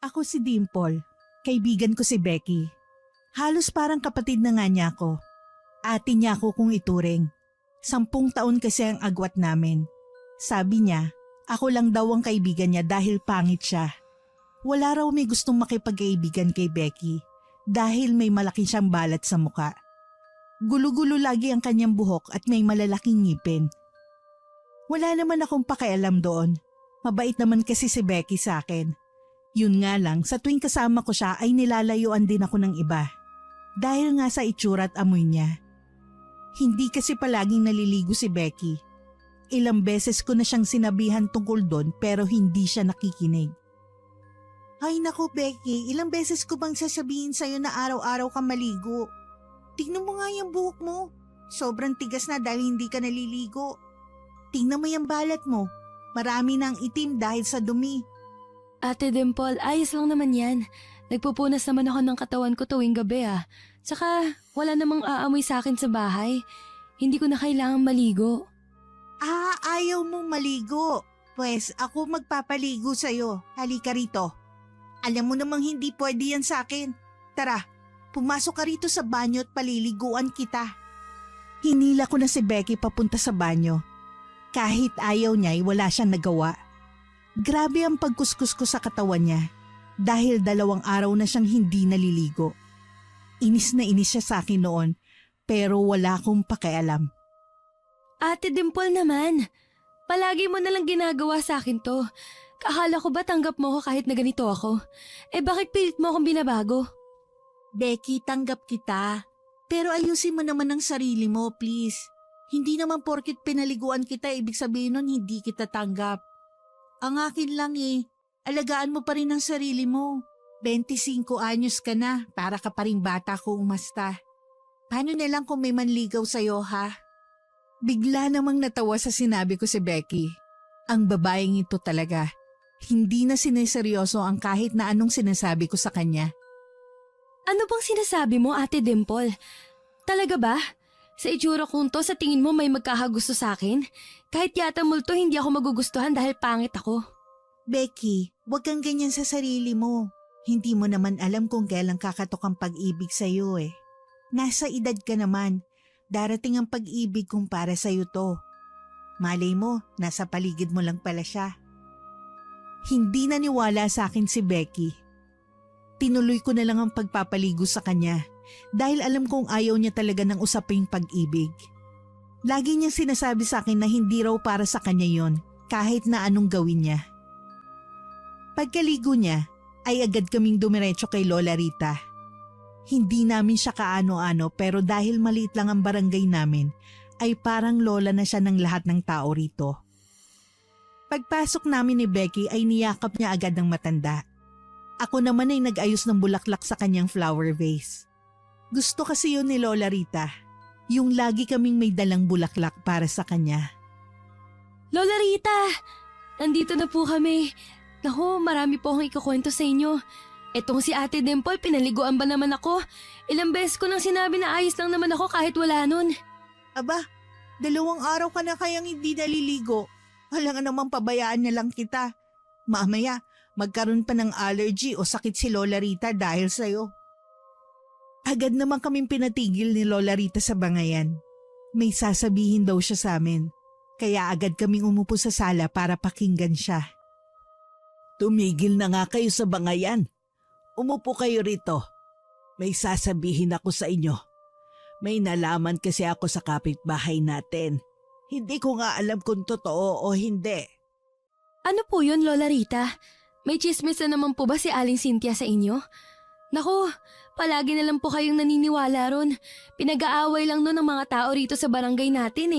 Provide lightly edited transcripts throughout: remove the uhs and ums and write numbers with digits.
Ako si Dimple. Kaibigan ko si Becky. Halos parang kapatid na nga niya ako. Ate niya ako kung ituring. 10 taon kasi ang agwat namin. Sabi niya, ako lang daw ang kaibigan niya dahil pangit siya. Wala raw may gustong makipagkaibigan kay Becky dahil may malaki siyang balat sa muka. Gulo-gulo lagi ang kanyang buhok at may malalaking ngipin. Wala naman akong pakialam doon. Mabait naman kasi si Becky sa akin. Yun nga lang, sa tuwing kasama ko siya ay nilalayuan din ako ng iba. Dahil nga sa itsura at amoy niya. Hindi kasi palaging naliligo si Becky. Ilang beses ko na siyang sinabihan tungkol doon pero hindi siya nakikinig. Ay naku Becky, ilang beses ko bang sasabihin sa'yo na araw-araw ka maligo? Tingnan mo nga yung buhok mo. Sobrang tigas na dahil hindi ka naliligo. Tingnan mo yung balat mo. Marami na ang itim dahil sa dumi. Ate Dimple, ayos lang naman yan. Nagpupunas naman ako ng katawan ko tuwing gabi Tsaka wala namang aamoy sa akin sa bahay. Hindi ko na kailangang maligo. Ayaw mong maligo. Pwes ako magpapaligo sa'yo. Halika rito. Alam mo namang hindi pwede yan sa akin. Tara, pumasok ka rito sa banyo at paliliguan kita. Hinila ko na si Becky papunta sa banyo. Kahit ayaw niya ay wala siyang nagawa. Grabe ang pagkuskus ko sa katawan niya dahil 2 araw na siyang hindi naliligo. Inis na inis siya sa akin noon pero wala akong pakialam. Ate Dimple naman, palagi mo nalang ginagawa sa akin to. Akala ko ba tanggap mo ko kahit na ganito ako? Bakit pilit mo akong binabago? Becky, tanggap kita. Pero ayusin mo naman ang sarili mo, please. Hindi naman porkit pinaliguan kita, ibig sabihin nun hindi kita tanggap. Ang akin lang alagaan mo pa rin ang sarili mo. 25 anyos ka na, para ka pa rin bata kung umasta. Paano na lang kung may manligaw sa'yo, ha? Bigla namang natawa sa sinabi ko si Becky. Ang babaeng ito talaga. Hindi na sineseryoso ang kahit na anong sinasabi ko sa kanya. Ano bang sinasabi mo, Ate Dimple? Talaga ba? Sa itsura kong to, sa tingin mo may magkakagusto sa akin? Kahit yata multo, hindi ako magugustuhan dahil pangit ako. Becky, huwag kang ganyan sa sarili mo. Hindi mo naman alam kung kailan kakatok ang pag-ibig sa'yo Nasa edad ka naman. Darating ang pag-ibig kung para sa'yo to. Malay mo, nasa paligid mo lang pala siya. Hindi naniwala sa akin si Becky. Tinuloy ko na lang ang pagpapaligo sa kanya dahil alam kong ayaw niya talaga ng usaping pag-ibig. Lagi niyang sinasabi sa akin na hindi raw para sa kanya yon kahit na anong gawin niya. Pagkaligo niya ay agad kaming dumiretso kay Lola Rita. Hindi namin siya kaano-ano pero dahil maliit lang ang barangay namin ay parang lola na siya ng lahat ng tao rito. Pagpasok namin ni Becky ay niyakap niya agad ng matanda. Ako naman ay nag-ayos ng bulaklak sa kanyang flower vase. Gusto kasi yun ni Lola Rita, yung lagi kaming may dalang bulaklak para sa kanya. Lola Rita! Nandito na po kami. Naku, marami po akong ikukwento sa inyo. Etong si Ate Dimple, pinaliguan ba naman ako? Ilang beses ko nang sinabi na ayos lang naman ako kahit wala nun. Aba, 2 araw ka na kayang hindi naliligo. Wala nga namang pabayaan na lang kita. Mamaya, magkaroon pa ng allergy o sakit si Lola Rita dahil sa'yo. Agad naman kaming pinatigil ni Lola Rita sa bangayan. May sasabihin daw siya sa amin. Kaya agad kaming umupo sa sala para pakinggan siya. Tumigil na nga kayo sa bangayan. Umupo kayo rito. May sasabihin ako sa inyo. May nalaman kasi ako sa kapitbahay natin. Hindi ko nga alam kung totoo o hindi. Ano po yun, Lola Rita? May chismis na naman po ba si Aling Cynthia sa inyo? Naku, palagi na lang po kayong naniniwala ron. Pinag-aaway lang nun ng mga tao rito sa barangay natin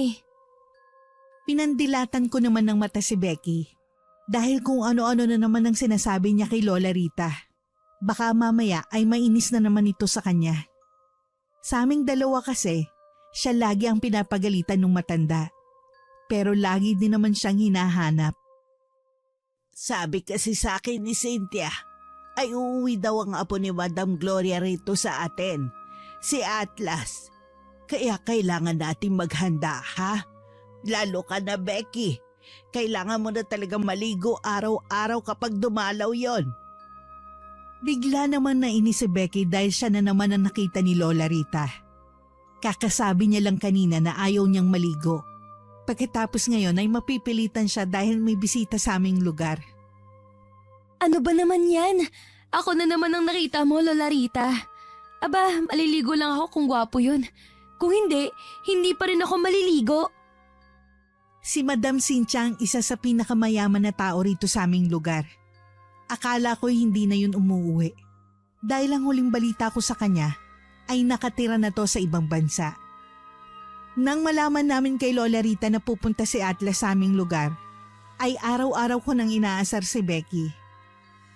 Pinandilatan ko naman ng mata si Becky. Dahil kung ano-ano na naman ang sinasabi niya kay Lola Rita. Baka mamaya ay mainis na naman ito sa kanya. Sa aming dalawa kasi, siya lagi ang pinapagalitan ng matanda. Pero lagi din naman siyang hinahanap. Sabi kasi sa akin ni Cynthia, ay uuwi daw ang apo ni Madam Gloria rito sa atin, si Atlas. Kaya kailangan natin maghanda, ha? Lalo ka na, Becky. Kailangan mo na talagang maligo araw-araw kapag dumalaw yon. Bigla naman nainis si Becky dahil siya na naman ang nakita ni Lola Rita. Kakasabi niya lang kanina na ayaw niyang maligo. Pagkatapos ngayon ay mapipilitan siya dahil may bisita sa aming lugar. Ano ba naman yan? Ako na naman ang nakita mo, Lola Rita. Aba, maliligo lang ako kung gwapo yun. Kung hindi, hindi pa rin ako maliligo. Si Madam Cynthia ang isa sa pinakamayaman na tao rito sa aming lugar. Akala ko'y hindi na yun umuwi. Dahil ang huling balita ko sa kanya ay nakatira na to sa ibang bansa. Nang malaman namin kay Lola Rita na pupunta si Atlas sa aming lugar, ay araw-araw ko nang inaasar si Becky.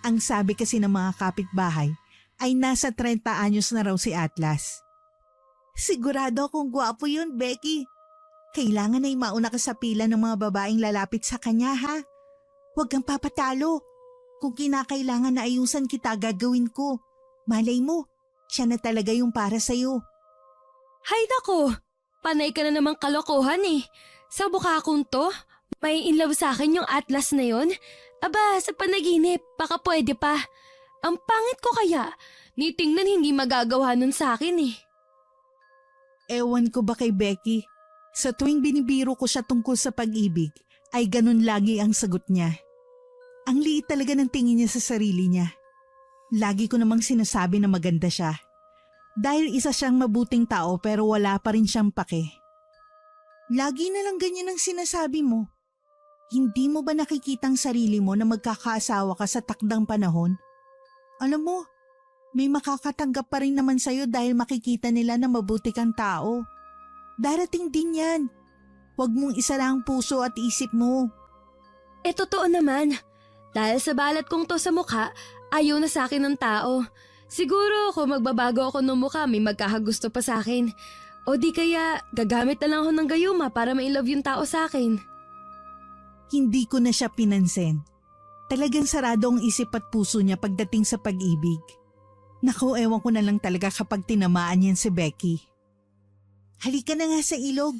Ang sabi kasi ng mga kapitbahay ay nasa 30 anyos na raw si Atlas. Sigurado akong gwapo yun, Becky. Kailangan ay mauna ka sa pila ng mga babaeng lalapit sa kanya, ha? Huwag kang papatalo. Kung kinakailangan na ayusan kita, gagawin ko. Malay mo, siya na talaga yung para sa'yo. Hay nako, panay ka na namang kalokohan eh. Sa mukha kong to, may inlove sa akin yung Atlas na yon. Aba, sa panaginip, baka pwede pa. Ang pangit ko kaya, ni tingnan hindi magagawa nun sa akin eh. Ewan ko ba kay Becky? Sa tuwing binibiro ko siya tungkol sa pag-ibig, ay ganun lagi ang sagot niya. Ang liit talaga ng tingin niya sa sarili niya. Lagi ko namang sinasabi na maganda siya. Dahil isa siyang mabuting tao pero wala pa rin siyang pake. Lagi na lang ganyan ang sinasabi mo. Hindi mo ba nakikitang sarili mo na magkakaasawa ka sa takdang panahon? Alam mo, may makakatanggap pa rin naman sa'yo dahil makikita nila na mabuti kang tao. Darating din yan. Huwag mong isara ang puso at isip mo. Totoo naman. Dahil sa balat kong to sa mukha, ayaw na sa akin ng tao. Siguro kung magbabago ako ng mukha, may magkakagusto pa sa akin. O di kaya gagamit na lang ako ng gayuma para ma-love yung tao sa akin. Hindi ko na siya pinansin. Talagang sarado ang isip at puso niya pagdating sa pag-ibig. Naku, ewan ko na lang talaga kapag tinamaan yan si Becky. Halika na nga sa ilog.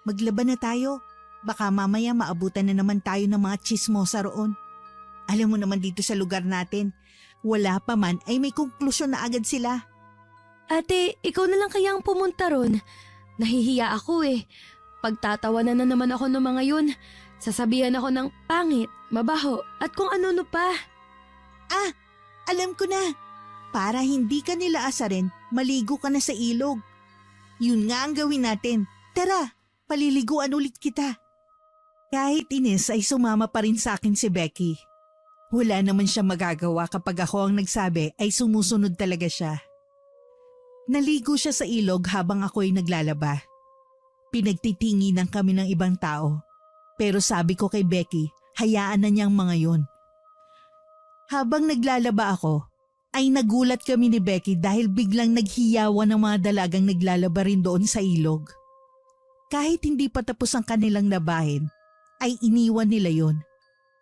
Maglaban na tayo. Baka mamaya maabutan na naman tayo ng mga tsismosa roon. Alam mo naman dito sa lugar natin, wala pa man ay may konklusyon na agad sila. Ate, ikaw na lang kaya ang pumunta ron. Nahihiya ako eh. Pagtatawanan na naman ako ng mga yun. Sasabihan ako ng pangit, mabaho at kung ano-ano pa. Ah, alam ko na. Para hindi ka nila asarin, maligo ka na sa ilog. Yun nga ang gawin natin. Tara, paliliguan ulit kita. Kahit inis ay sumama pa rin sa akin si Becky. Wala naman siya magagawa kapag ako ang nagsabi ay sumusunod talaga siya. Naligo siya sa ilog habang ako'y naglalaba. Pinagtitinginan kami ng ibang tao. Pero sabi ko kay Becky, hayaan na niyang mga yun. Habang naglalaba ako, ay nagulat kami ni Becky dahil biglang naghiyawan ng mga dalagang naglalaba rin doon sa ilog. Kahit hindi pa tapos ang kanilang labahin, ay iniwan nila yun.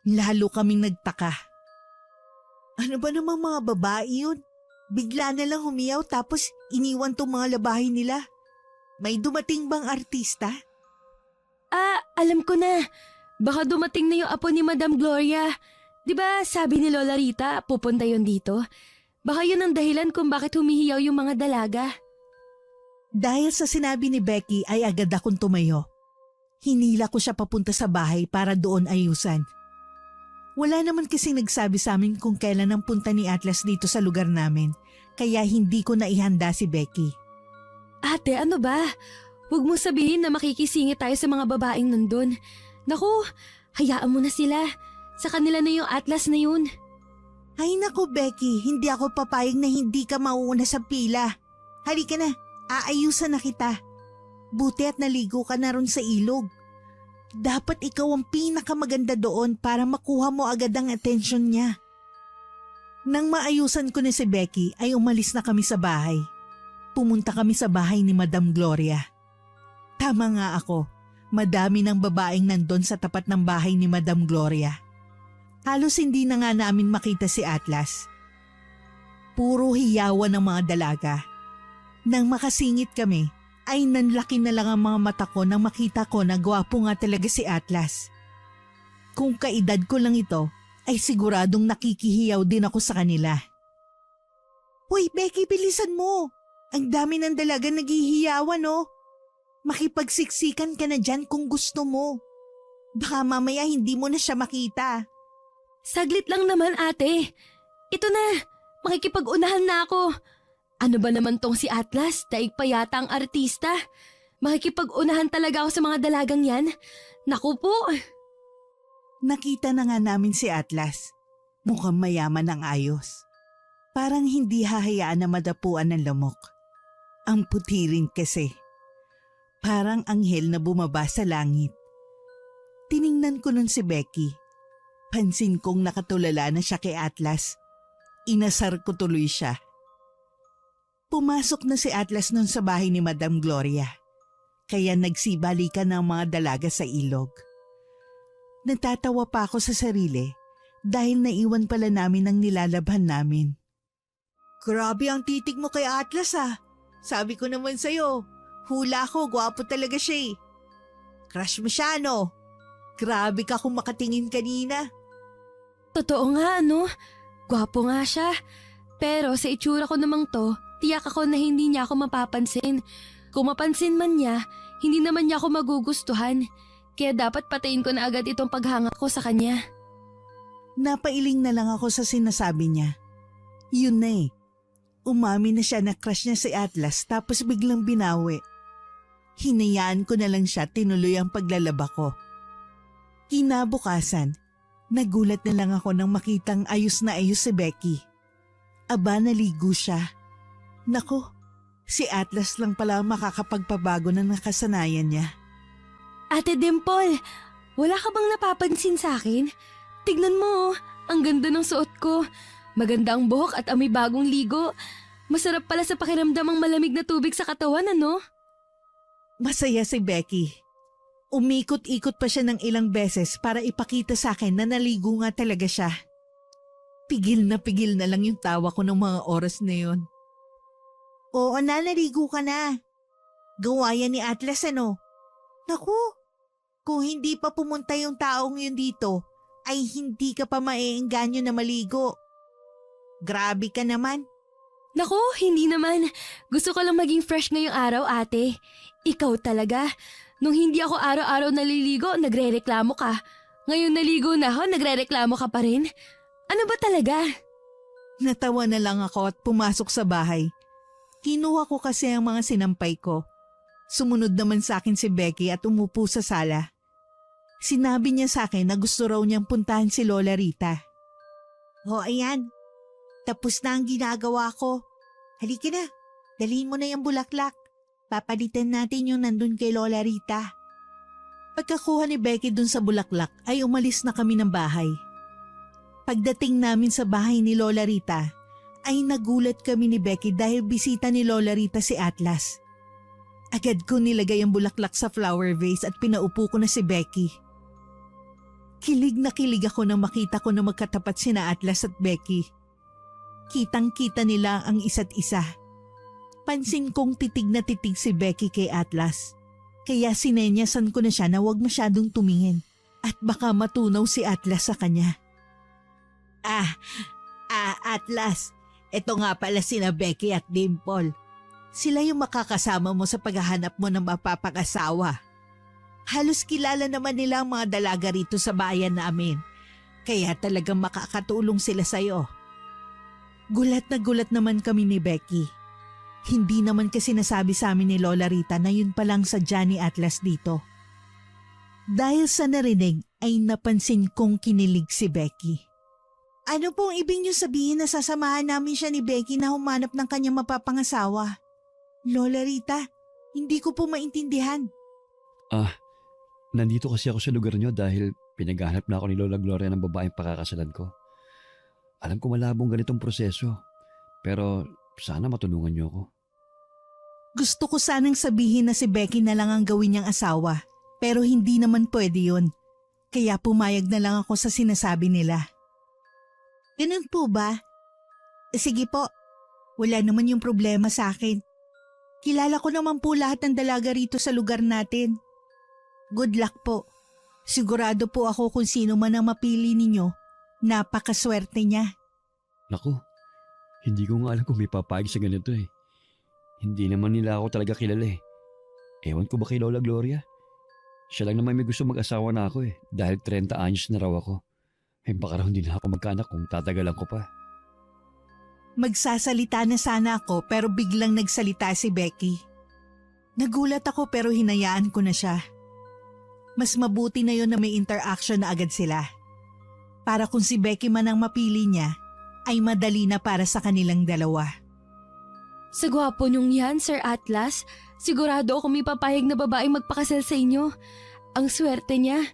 Lalo kaming nagtaka. Ano ba namang mga babae yun? Bigla na lang humiyaw tapos iniwan tong mga labahin nila. May dumating bang artista? Alam ko na. Baka dumating na yung apo ni Madam Gloria. 'Di ba sabi ni Lola Rita, pupunta yun dito? Baka yun ang dahilan kung bakit humihiyaw yung mga dalaga. Dahil sa sinabi ni Becky ay agad akong tumayo. Hinila ko siya papunta sa bahay para doon ayusan. Wala naman kasing nagsabi sa amin kung kailan ang punta ni Atlas dito sa lugar namin, kaya hindi ko na ihanda si Becky. Ate, ano ba? Huwag mo sabihin na makikisingit tayo sa mga babaeng nandun. Naku, hayaan mo na sila. Sa kanila na yung Atlas na yun. Ay naku Becky, hindi ako papayag na hindi ka mauuna sa pila. Halika na, aayusan na kita. Buti at naligo ka na ron sa ilog. Dapat ikaw ang pinakamaganda doon para makuha mo agad ang atensyon niya. Nang maayusan ko na si Becky ay umalis na kami sa bahay. Pumunta kami sa bahay ni Madam Gloria. Tama nga ako, madami ng babaeng nandun sa tapat ng bahay ni Madam Gloria. Halos hindi na nga namin makita si Atlas. Puro hiyawan ng mga dalaga. Nang makasingit kami, ay nanlaki na lang ang mga mata ko nang makita ko na gwapo nga talaga si Atlas. Kung kaedad ko lang ito, ay siguradong nakikihiyaw din ako sa kanila. Hoy, Becky, bilisan mo. Ang dami ng dalaga naghihiyawan, no? Makipagsiksikan ka na dyan kung gusto mo. Baka mamaya hindi mo na siya makita. Saglit lang naman, ate. Ito na, makikipag-unahan na ako. Ano ba naman tong si Atlas? Daig pa yata ang artista. Makikipag-unahan talaga ako sa mga dalagang yan. Naku po. Nakita na nga namin si Atlas. Mukhang mayaman ang ayos. Parang hindi hahayaan na madapuan ng lamok. Ang puti rin kasi. Parang anghel na bumaba sa langit. Tiningnan ko nun si Becky. Pansin kong nakatulala na siya kay Atlas. Inasar ko tuloy siya. Pumasok na si Atlas nun sa bahay ni Madam Gloria. Kaya nagsibalikan ng mga dalaga sa ilog. Natatawa pa ako sa sarili dahil naiwan pala namin ang nilalabhan namin. Grabe ang titig mo kay Atlas ah. Sabi ko naman sa'yo, hula ko, gwapo talaga siya eh. Crush mo siya no? Grabe ka kung makatingin kanina. Totoo nga, ano? Gwapo nga siya. Pero sa itsura ko namang to, tiyak ako na hindi niya ako mapapansin. Kung mapansin man niya, hindi naman niya ako magugustuhan. Kaya dapat patayin ko na agad itong paghanga ko sa kanya. Napailing na lang ako sa sinasabi niya. Yun na eh. Umami na siya na crush niya si Atlas tapos biglang binawi. Hinayaan ko na lang siya, tinuloy ang paglalaba ko. Kinabukasan, nagulat na lang ako nang makitang ayos na ayos si Becky. Aba, naligo siya. Naku, si Atlas lang pala ang makakapagpabago ng nakasanayan niya. Ate Dimple, wala ka bang napapansin sa akin? Tignan mo, ang ganda ng suot ko. Maganda ang buhok at amoy bagong ligo. Masarap pala sa pakiramdam ang malamig na tubig sa katawan, ano? Masaya si Becky. Umikot-ikot pa siya ng ilang beses para ipakita sa akin na naligo nga talaga siya. Pigil na lang yung tawa ko ng mga oras na yun. Oo na, naligo ka na. Gawa yan ni Atlas ano? Naku, kung hindi pa pumunta yung taong yun dito, ay hindi ka pa maeengganyo na maligo. Grabe ka naman. Naku, hindi naman. Gusto ko lang maging fresh ngayong araw, ate. Ikaw talaga. Nung hindi ako araw-araw naliligo, nagre-reklamo ka. Ngayon naligo na ako, nagre-reklamo ka pa rin. Ano ba talaga? Natawa na lang ako at pumasok sa bahay. Kinuha ko kasi ang mga sinampay ko. Sumunod naman sa akin si Becky at umupo sa sala. Sinabi niya sa akin na gusto raw niyang puntahan si Lola Rita. O ayan, tapos na ang ginagawa ko. Halika na, dalhin mo na yung bulaklak. Papalitan natin yung nandun kay Lola Rita. Pagkakuha ni Becky dun sa bulaklak ay umalis na kami ng bahay. Pagdating namin sa bahay ni Lola Rita, ay nagulat kami ni Becky dahil bisita ni Lola Rita si Atlas. Agad ko nilagay ang bulaklak sa flower vase at pinaupo ko na si Becky. Kilig na kilig ako nang makita ko na magkatapat sina Atlas at Becky. Kitang-kita nila ang isa't isa. Pansin kong titig na titig si Becky kay Atlas. Kaya sinenyasan ko na siya na huwag masyadong tumingin at baka matunaw si Atlas sa kanya. Atlas, eto nga pala sina Becky at Dimple. Sila yung makakasama mo sa paghahanap mo ng mapapag-asawa. Halos kilala naman nila ang mga dalaga rito sa bayan namin. Kaya talagang makakatulong sila sa'yo. Gulat naman kami ni Becky. Hindi naman kasi nasabi sa amin ni Lola Rita na yun palang sadya ni Atlas dito. Dahil sa narinig ay napansin kong kinilig si Becky. Ano pong ibig niyo sabihin na sasamahan namin siya ni Becky na humanap ng kanyang mapapangasawa? Lola Rita, hindi ko po maintindihan. Nandito kasi ako sa lugar niyo dahil pinaghahanap na ako ni Lola Gloria ng babaeng pakakasalan ko. Alam ko malabong ganitong proseso, pero sana matulungan niyo ako. Gusto ko sanang sabihin na si Becky na lang ang gawin niyang asawa, pero hindi naman pwede yun. Kaya pumayag na lang ako sa sinasabi nila. Ganun po ba? Sige po, wala naman yung problema sa akin. Kilala ko naman po lahat ng dalaga rito sa lugar natin. Good luck po. Sigurado po ako kung sino man ang mapili ninyo. Napakaswerte niya. Naku, Hindi ko nga alam kung may papayag sa ganito eh. Hindi naman nila ako talaga kilala eh. Ewan ko ba kay Lola Gloria? Siya lang naman may gusto mag-asawa na ako eh. Dahil 30 anyos na raw ako. Eh baka raw hindi na ako magkaanak kung tatagalan ko pa. Magsasalita na sana ako pero biglang nagsalita si Becky. Nagulat ako pero hinayaan ko na siya. Mas mabuti na yon na may interaction na agad sila. Para kung si Becky man ang mapili niya, ay madali na para sa kanilang dalawa. Sa gwapo niyong yan, Sir Atlas, sigurado ako may papayag na babaeng magpakasal sa inyo. Ang swerte niya.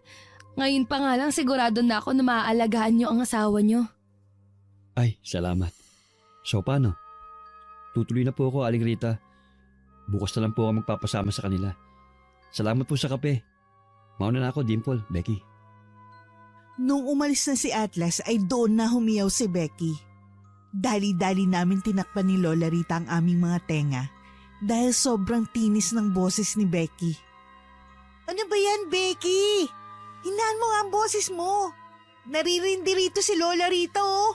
Ngayon pa nga lang sigurado na ako na maaalagaan niyo ang asawa niyo. Ay, salamat. So paano? Tutuloy na po ako, Aling Rita. Bukas na lang po ako magpapasama sa kanila. Salamat po sa kape. Mauna na ako, Dimple, Becky. Nung umalis na si Atlas ay doon na humiyaw si Becky. Dali-dali namin tinakpan ni Lola Rita ang aming mga tenga dahil sobrang tinis ng boses ni Becky. Ano ba yan, Becky? Hinaan mo nga ang boses mo. Naririndi rito si Lola Rita oh.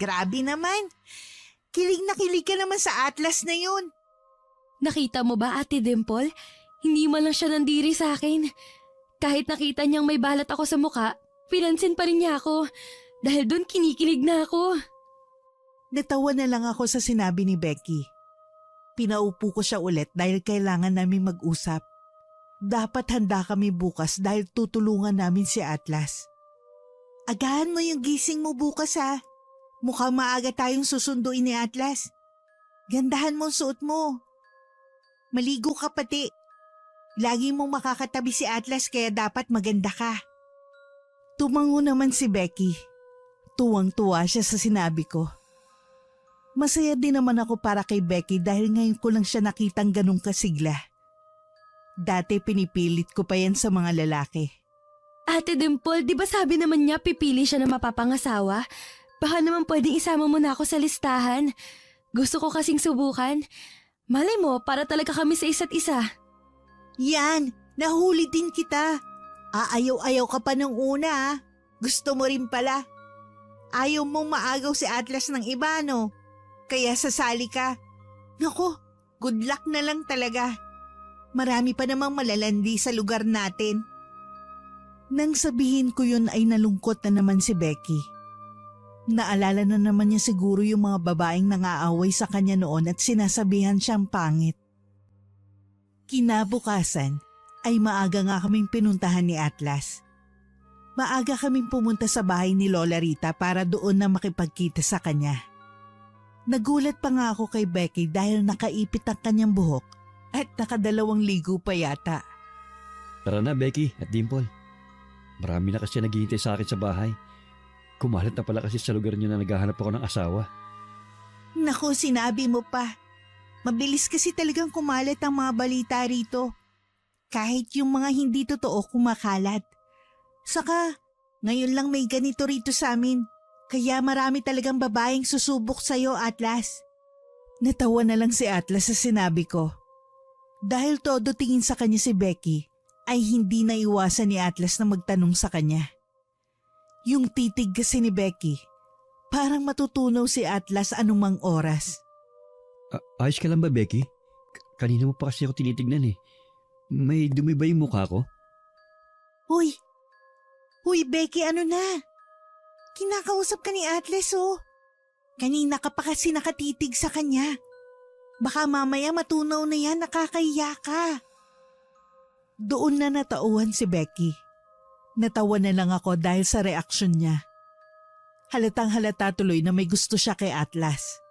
Grabe naman. Kilig na kilig ka naman sa Atlas na yun. Nakita mo ba, Ate Dimple? Hindi man lang siya nandiri sa akin. Kahit nakita niyang may balat ako sa muka, pinansin pa rin niya ako. Dahil doon kinikilig na ako. Natawa na lang ako sa sinabi ni Becky. Pinaupo ko siya ulit dahil kailangan namin mag-usap. Dapat handa kami bukas dahil tutulungan namin si Atlas. Agahan mo yung gising mo bukas ha. Mukhang maaga tayong susunduin ni Atlas. Gandahan mo ang suot mo. Maligo ka pati. Lagi mong makakatabi si Atlas kaya dapat maganda ka. Tumango naman si Becky. Tuwang-tuwa siya sa sinabi ko. Masaya din naman ako para kay Becky dahil ngayon ko lang siya nakitang ganung kasigla. Dati pinipilit ko pa yan sa mga lalaki. Ate Dimple, di ba sabi naman niya pipili siya na mapapangasawa? Baka naman pwedeng isama mo na ako sa listahan. Gusto ko kasing subukan. Malay mo, para talaga kami sa isa't isa. Yan, nahuli din kita. Aayaw-ayaw ka pa nung una ha. Gusto mo rin pala. Ayaw mong maagaw si Atlas ng iba no? Kaya sasali ka. Naku, good luck na lang talaga. Marami pa namang malalandi sa lugar natin. Nang sabihin ko yun ay nalungkot na naman si Becky. Naalala na naman niya siguro yung mga babaeng nangaaway sa kanya noon at sinasabihan siyang pangit. Kinabukasan ay maaga nga kaming pinuntahan ni Atlas. Maaga kaming pumunta sa bahay ni Lola Rita para doon na makipagkita sa kanya. Nagulat pa nga ako kay Becky dahil nakaipit ang kanyang buhok at nakadalawang ligo pa yata. Tara na, Becky at Dimple. Marami na kasi naghihintay sa akin sa bahay. Kumalat na pala kasi sa lugar niyo na naghahanap ako ng asawa. Naku, sinabi mo pa. Mabilis kasi talagang kumalat ang mga balita rito. Kahit yung mga hindi totoo kumakalat. Saka, ngayon lang may ganito rito sa amin. Kaya marami talagang babaeng susubok sa'yo, Atlas. Natawa na lang si Atlas sa sinabi ko. Dahil todo tingin sa kanya si Becky, ay hindi naiwasan ni Atlas na magtanong sa kanya. Yung titig kasi ni Becky, parang matutunaw si Atlas anumang oras. Ayos ka lang ba, Becky? Kanina mo pa kasi ako tinitignan eh. May dumi ba yung mukha ko? Huy, Becky, ano na? Kinakausap ka ni Atlas oh. Kanina ka pa kasi nakatitig sa kanya. Baka mamaya matunaw na yan, nakakahiya ka. Doon na natauhan si Becky. Natawa na lang ako dahil sa reaksyon niya. Halatang halata tuloy na may gusto siya kay Atlas.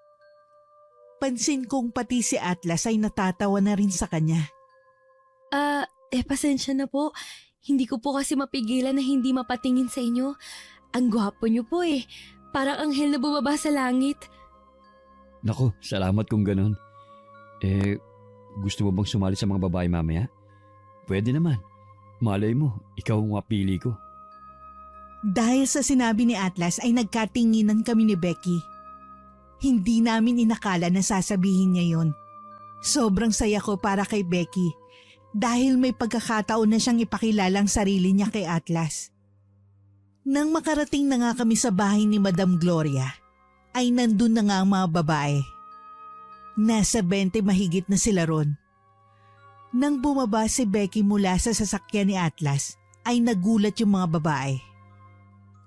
Pansin kong pati si Atlas ay natatawa na rin sa kanya. Pasensya na po. Hindi ko po kasi mapigilan na hindi mapatingin sa inyo. Ang gwapo niyo po eh. Parang anghel na bumaba sa langit. Naku, salamat kung ganun. Gusto mo bang sumali sa mga babae mamaya? Pwede naman. Malay mo, ikaw ang mapili ko. Dahil sa sinabi ni Atlas ay nagkatinginan kami ni Becky. Hindi namin inakala na sasabihin niya yon. Sobrang saya ko para kay Becky dahil may pagkakataon na siyang ipakilalang sarili niya kay Atlas. Nang makarating na nga kami sa bahay ni Madam Gloria, ay nandun na nga ang mga babae. Nasa 20 mahigit na sila ron. Nang bumaba si Becky mula sa sasakyan ni Atlas, ay nagulat yung mga babae.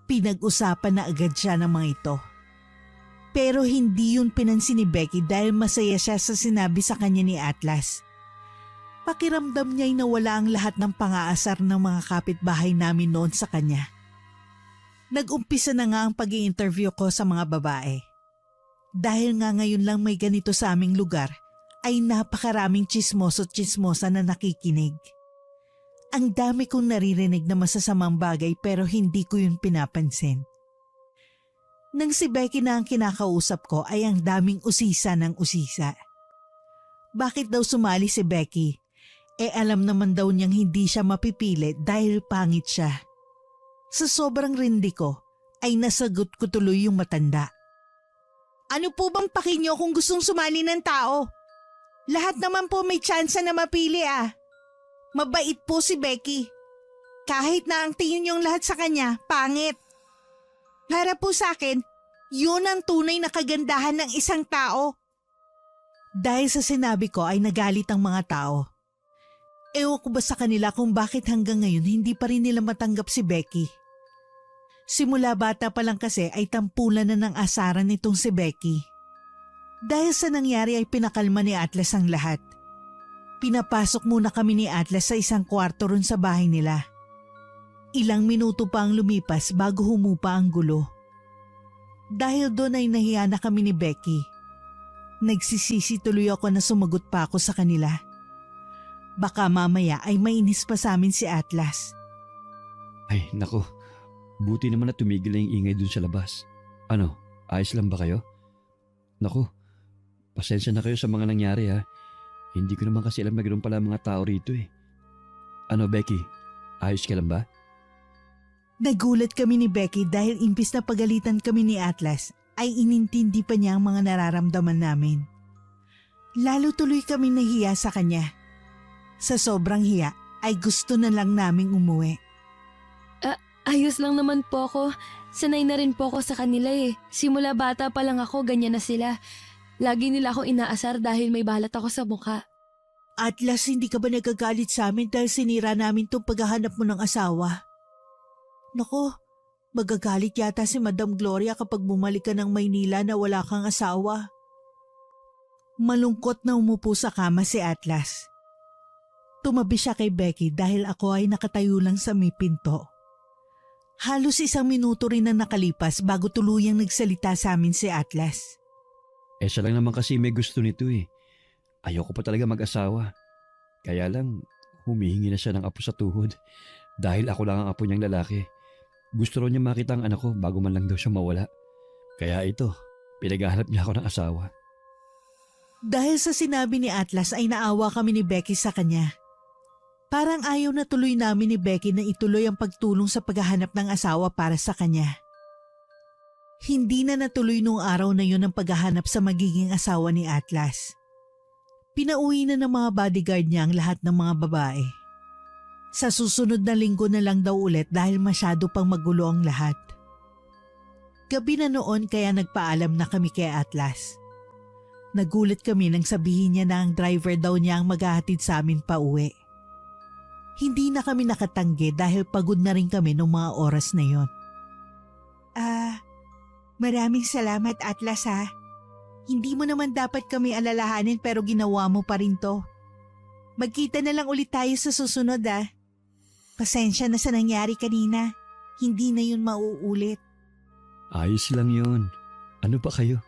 Pinag-usapan na agad siya ng mga ito. Pero hindi yun pinansin ni Becky dahil masaya siya sa sinabi sa kanya ni Atlas. Pakiramdam niya'y nawala ang lahat ng pang-aasar ng mga kapitbahay namin noon sa kanya. Nag-umpisa na nga ang pag-i-interview ko sa mga babae. Dahil nga ngayon lang may ganito sa aming lugar, ay napakaraming tsismoso-tsismosa na nakikinig. Ang dami kong naririnig na masasamang bagay pero hindi ko yun pinapansin. Nang si Becky na ang kinakausap ko ay ang daming usisa ng usisa. Bakit daw sumali si Becky? Alam naman daw niyang hindi siya mapipili dahil pangit siya. Sa sobrang rindi ko ay nasagot ko tuloy yung matanda. Ano po bang paki niyo kung gustong sumali ng tao? Lahat naman po may tsansa na mapili ah. Mabait po si Becky. Kahit na ang tingin niyong lahat sa kanya, pangit. Para po sa akin, yun ang tunay na kagandahan ng isang tao. Dahil sa sinabi ko ay nagalit ang mga tao. Ewan ko ba sa kanila kung bakit hanggang ngayon hindi pa rin nila matanggap si Becky. Simula bata pa lang kasi ay tampulan na ng asaran nitong si Becky. Dahil sa nangyari ay pinakalma ni Atlas ang lahat. Pinapasok muna kami ni Atlas sa isang kwarto ron sa bahay nila. Ilang minuto pa ang lumipas bago humupa ang gulo. Dahil doon ay nahiya na kami ni Becky. Nagsisisi tuloy ako na sumagot pa ako sa kanila. Baka mamaya ay mainis pa sa amin si Atlas. Ay, nako. Buti naman na tumigil na yung ingay dun sa labas. Ano, ayos lang ba kayo? Nako, pasensya na kayo sa mga nangyari ha. Hindi ko naman kasi alam na ganoon pala mga tao rito eh. Ano Becky, ayos ka lang ba? Nagulat kami ni Becky dahil imbis na pagalitan kami ni Atlas ay inintindi pa niya ang mga nararamdaman namin. Lalo tuloy kaming nahiya sa kanya. Sa sobrang hiya ay gusto na lang naming umuwi. Ayos lang naman po ako. Sanay na rin po ako sa kanila eh. Simula bata pa lang ako, ganyan na sila. Lagi nila ako inaasar dahil may balat ako sa mukha. Atlas, hindi ka ba nagagalit sa amin dahil sinira namin tong paghahanap mo ng asawa? Nako, magagalit yata si Madam Gloria kapag bumalik ka ng Maynila na wala kang asawa. Malungkot na umupo sa kama si Atlas. Tumabi siya kay Becky dahil ako ay nakatayo lang sa may pinto. Halos 1 minuto rin na nakalipas bago tuluyang nagsalita sa amin si Atlas. Siya lang naman kasi may gusto nito eh. Ayoko pa talaga mag-asawa. Kaya lang, humihingi na siya ng apo sa tuhod. Dahil ako lang ang apo niyang lalaki. Gusto rin niya makita ang anak ko bago man lang daw siya mawala. Kaya ito, pinaghahanap niya ako ng asawa. Dahil sa sinabi ni Atlas ay naawa kami ni Becky sa kanya. Parang ayaw na tuloy namin ni Becky na ituloy ang pagtulong sa paghahanap ng asawa para sa kanya. Hindi na natuloy noong araw na yun ang paghahanap sa magiging asawa ni Atlas. Pinauwi na ng mga bodyguard niya ang lahat ng mga babae. Sa susunod na linggo na lang daw ulit dahil masyado pang magulo ang lahat. Gabi na noon kaya nagpaalam na kami kay Atlas. Nagulat kami nang sabihin niya na ang driver daw niya ang maghahatid sa amin pa uwi. Hindi na kami nakatanggi dahil pagod na rin kami noong mga oras na yon. Maraming salamat Atlas ha. Hindi mo naman dapat kami alalahanin pero ginawa mo pa rin to. Magkita na lang ulit tayo sa susunod ha. Pasensya na sa nangyari kanina. Hindi na yun mauulit. Ayos lang yun. Ano pa kayo?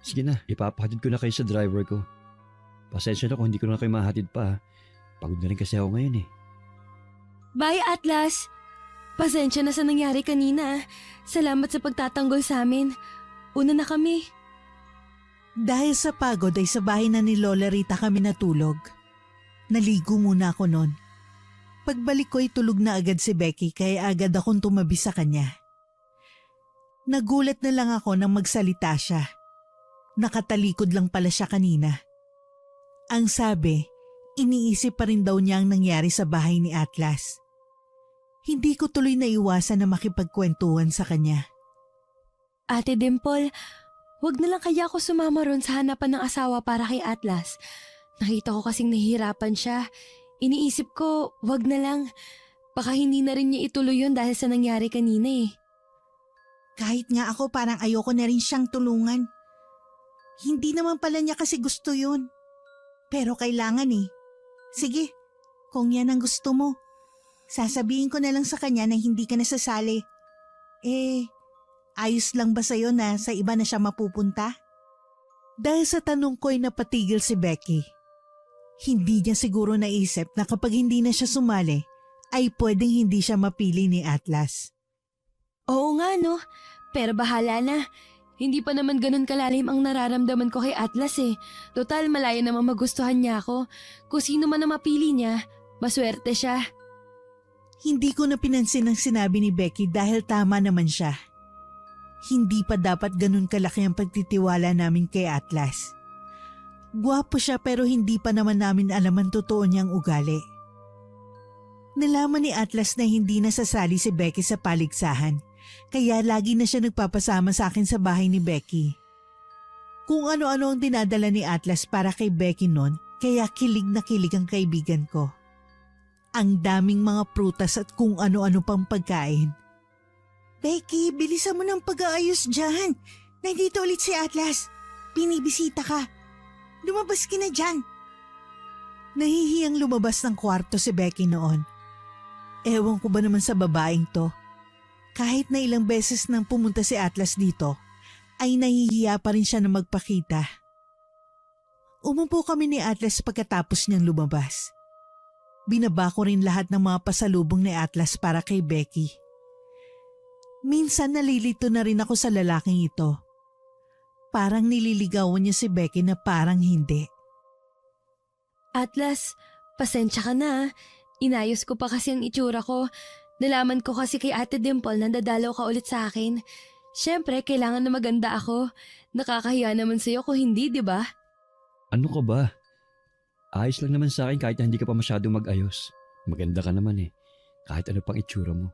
Sige na, ipapahatid ko na kayo sa driver ko. Pasensya na kung hindi ko na kayo mahatid pa. Pagod na rin kasi ako ngayon eh. Bye, Atlas! Pasensya na sa nangyari kanina. Salamat sa pagtatanggol sa amin. Una na kami. Dahil sa pagod ay sa bahay na ni Lola Rita kami natulog. Naligo muna ako noon. Pagbalik ko ay tulog na agad si Becky kaya agad akong tumabi sa kanya. Nagulat na lang ako nang magsalita siya. Nakatalikod lang pala siya kanina. Ang sabi, iniisip pa rin daw niya ang nangyari sa bahay ni Atlas. Hindi ko tuloy naiwasan na makipagkwentuhan sa kanya. Ate Dimple, Wag na lang kaya ako sumama ron sa hanapan ng asawa para kay Atlas. Nakita ko kasing nahihirapan siya. Iniisip ko, wag na lang. Baka hindi na rin niya ituloy yun dahil sa nangyari kanina eh. Kahit nga ako parang ayoko na rin siyang tulungan. Hindi naman pala niya kasi gusto yun. Pero kailangan eh. Sige, kung yan ang gusto mo. Sasabihin ko na lang sa kanya na hindi ka nasasali. Ayos lang ba sa'yo na sa iba na siya mapupunta? Dahil sa tanong ko'y napatigil si Becky. Hindi niya siguro naisip na kapag hindi na siya sumali, ay pwedeng hindi siya mapili ni Atlas. Oo nga no, pero bahala na. Hindi pa naman ganun kalalim ang nararamdaman ko kay Atlas eh. Total, malaya namang magustuhan niya ako. Kung sino man ang mapili niya, maswerte siya. Hindi ko na pinansin ang sinabi ni Becky dahil tama naman siya. Hindi pa dapat ganun kalaki ang pagtitiwala namin kay Atlas. Gwapo siya pero hindi pa naman namin alam ang totoo niyang ugali. Nalaman ni Atlas na hindi nasasali si Becky sa paligsahan, kaya lagi na siya nagpapasama sa akin sa bahay ni Becky. Kung ano-ano ang dinadala ni Atlas para kay Becky noon, kaya kilig na kilig ang kaibigan ko. Ang daming mga prutas at kung ano-ano pang pagkain. Becky, bilisan mo ng pag-aayos dyan. Nandito ulit si Atlas. Binibisita ka. Lumabas ka na dyan. Nahihiyang lumabas ng kwarto si Becky noon. Ewan ko ba naman sa babaeng to. Kahit na ilang beses nang pumunta si Atlas dito, ay nahihiya pa rin siya na magpakita. Umupo kami ni Atlas pagkatapos niyang lumabas. Binaba ko rin lahat ng mga pasalubong ni Atlas para kay Becky. Minsan nalilito na rin ako sa lalaking ito. Parang nililigawan niya si Becky na parang hindi. Atlas, pasensya ka na. Inayos ko pa kasi ang itsura ko. Nalaman ko kasi kay Ate Dimple na dadalaw ka ulit sa akin. Siyempre, kailangan na maganda ako. Nakakahiya naman sa'yo kung hindi, di ba? Ano ka ba? Ayos lang naman sa akin kahit na hindi ka pa masyadong mag-ayos. Maganda ka naman eh. Kahit ano pang itsura mo.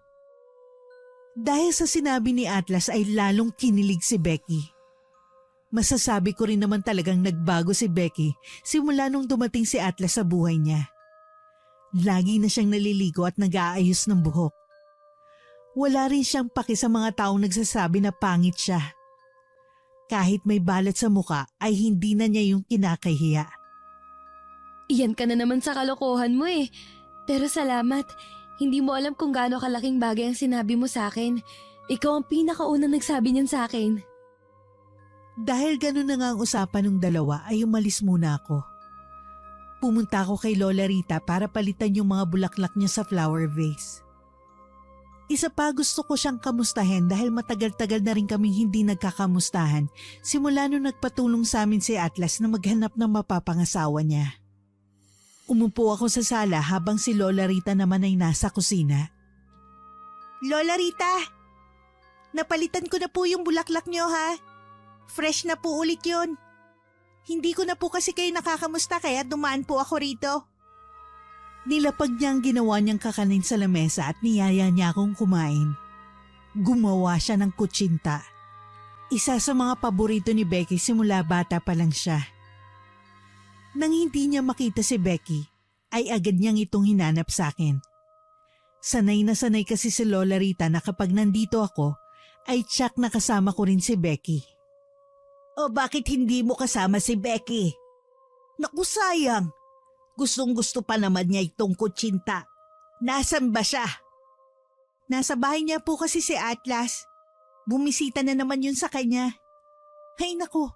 Dahil sa sinabi ni Atlas ay lalong kinilig si Becky. Masasabi ko rin naman talagang nagbago si Becky simula nung dumating si Atlas sa buhay niya. Lagi na siyang naliligo at nag-aayos ng buhok. Wala rin siyang paki sa mga taong nagsasabi na pangit siya. Kahit may balat sa muka ay hindi na niya yung kinakahiya. Iyan ka na naman sa kalokohan mo eh. Pero salamat. Hindi mo alam kung gaano kalaking bagay ang sinabi mo sa akin. Ikaw ang pinakaunang nagsabi niyan sa akin. Dahil ganun na nga ang usapan ng dalawa ay umalis muna ako. Pumunta ako kay Lola Rita para palitan yung mga bulaklak niya sa flower vase. Isa pa gusto ko siyang kamustahin dahil matagal-tagal na rin kaming hindi nagkakamustahan simula nung nagpatulong sa amin si Atlas na maghanap ng mapapangasawa niya. Umupo ako sa sala habang si Lola Rita naman ay nasa kusina. Lola Rita, napalitan ko na po yung bulaklak niyo ha. Fresh na po ulit yun. Hindi ko na po kasi kayo nakakamusta kaya dumaan po ako rito. Nilapag niya ang ginawa niyang kakanin sa lamesa at niyaya niya akong kumain. Gumawa siya ng kutsinta. Isa sa mga paborito ni Becky simula bata pa lang siya. Nang hindi niya makita si Becky, ay agad niyang itong hinanap sa akin. Sanay na sanay kasi si Lola Rita na kapag nandito ako, ay tsak na kasama ko rin si Becky. O bakit hindi mo kasama si Becky? Naku sayang, gustong gusto pa naman niya itong kutsinta. Nasaan ba siya? Nasa bahay niya po kasi si Atlas. Bumisita na naman yun sa kanya. Ay naku.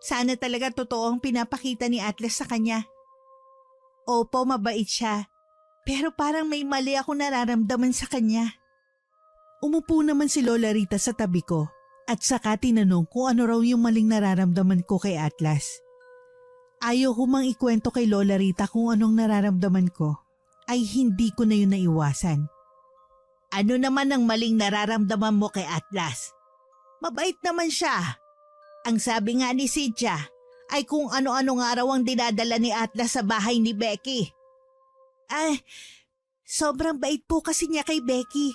Sana talaga totoo ang pinapakita ni Atlas sa kanya. Opo, mabait siya. Pero parang may mali ako nararamdaman sa kanya. Umupo naman si Lola Rita sa tabi ko at saka tinanong kung ano raw yung maling nararamdaman ko kay Atlas. Ayaw ko mang ikwento kay Lola Rita kung anong nararamdaman ko ay hindi ko na yun naiwasan. Ano naman ang maling nararamdaman mo kay Atlas? Mabait naman siya. Ang sabi nga ni Cynthia ay kung ano-ano nga raw ang dinadala ni Atlas sa bahay ni Becky. Ay, sobrang bait po kasi niya kay Becky.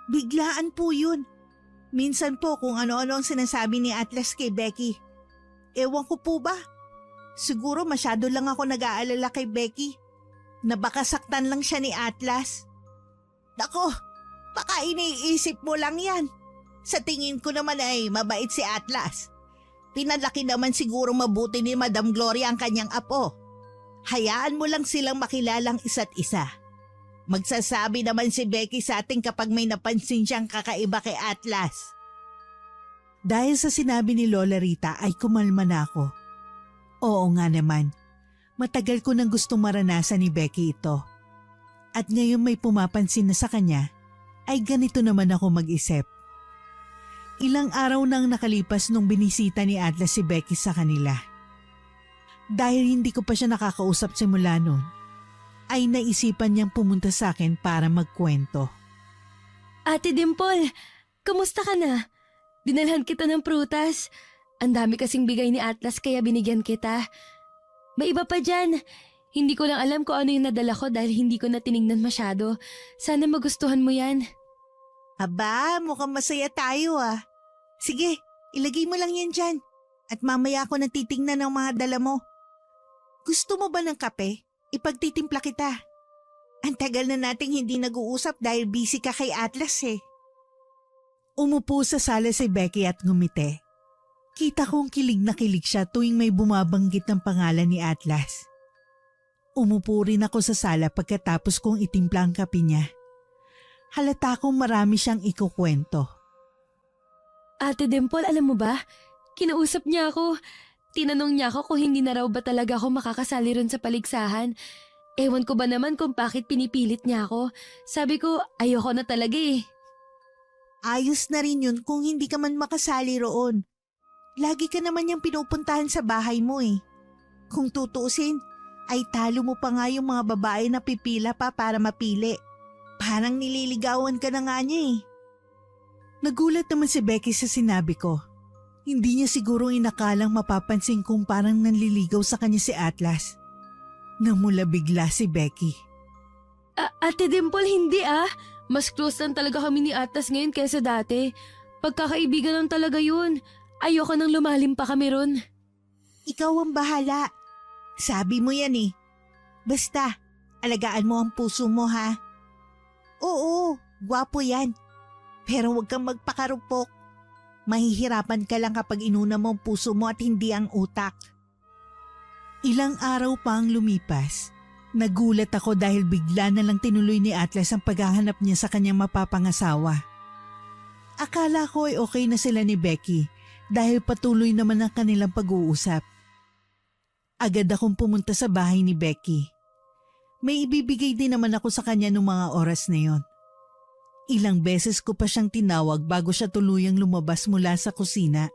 Biglaan po yun. Minsan po kung ano-ano ang sinasabi ni Atlas kay Becky. Ewan ko po ba? Siguro masyado lang ako nag-aalala kay Becky na baka saktan lang siya ni Atlas. Nako, baka iniisip mo lang yan. Sa tingin ko naman ay mabait si Atlas. Pinalaki naman siguro mabuti ni Madam Gloria ang kanyang apo. Hayaan mo lang silang makilalang isa't isa. Magsasabi naman si Becky sa atin kapag may napansin siyang kakaiba kay Atlas. Dahil sa sinabi ni Lola Rita ay kumalma na ako. Oo nga naman, matagal ko nang gustong maranasan ni Becky ito. At ngayon may pumapansin na sa kanya, ay ganito naman ako mag-isip. Ilang araw nang nakalipas nung binisita ni Atlas si Becky sa kanila. Dahil hindi ko pa siya nakakausap simula noon, ay naisipan niyang pumunta sa akin para magkwento. Ate Dimple, kamusta ka na? Dinalhan kita ng prutas. Ang dami kasing bigay ni Atlas kaya binigyan kita. May iba pa dyan. Hindi ko lang alam kung ano yung nadala ko dahil hindi ko na tinignan masyado. Sana magustuhan mo yan. Aba, mukhang masaya tayo ah. Sige, ilagay mo lang yan dyan. At mamaya ako natitingnan ng mga dala mo. Gusto mo ba ng kape? Ipagtitimpla kita. Ang tagal na nating hindi nag-uusap dahil busy ka kay Atlas eh. Umupo sa sala si Becky at ngumiti. Kita kong kilig na kilig siya tuwing may bumabanggit ng pangalan ni Atlas. Umupo rin ako sa sala pagkatapos kong itimpla ang kape niya. Halata kong marami siyang ikukwento. Ate Dimple, alam mo ba? Kinausap niya ako. Tinanong niya ako kung hindi na raw ba talaga ako makakasali ron sa paligsahan. Ewan ko ba naman kung bakit pinipilit niya ako. Sabi ko, ayoko na talaga eh. Ayos na rin yun kung hindi ka man makasali roon. Lagi ka naman niyang pinupuntahan sa bahay mo eh. Kung tutuusin, ay talo mo pa nga yung mga babae na pipila pa para mapili. Parang nililigawan ka na nga niya eh. Nagulat naman si Becky sa sinabi ko. Hindi niya siguro inakalang mapapansin kung parang nanliligaw sa kanya si Atlas. Namula bigla si Becky. Ate Dimple, hindi ah. Mas close lang talaga kami ni Atlas ngayon kaysa dati. Pagkakaibigan lang talaga yun. Ayoko nang lumalim pa kami ron. Ikaw ang bahala. Sabi mo yan eh. Basta, alagaan mo ang puso mo ha. Oo, gwapo yan. Pero huwag kang magpakarupok. Mahihirapan ka lang kapag inuna mo ang puso mo at hindi ang utak. Ilang araw pa ang lumipas. Nagulat ako dahil bigla na lang tinuloy ni Atlas ang paghahanap niya sa kanyang mapapangasawa. Akala ko ay okay na sila ni Becky dahil patuloy naman ang kanilang pag-uusap. Agad akong pumunta sa bahay ni Becky. May ibibigay din naman ako sa kanya noong mga oras na yon. Ilang beses ko pa siyang tinawag bago siya tuluyang lumabas mula sa kusina.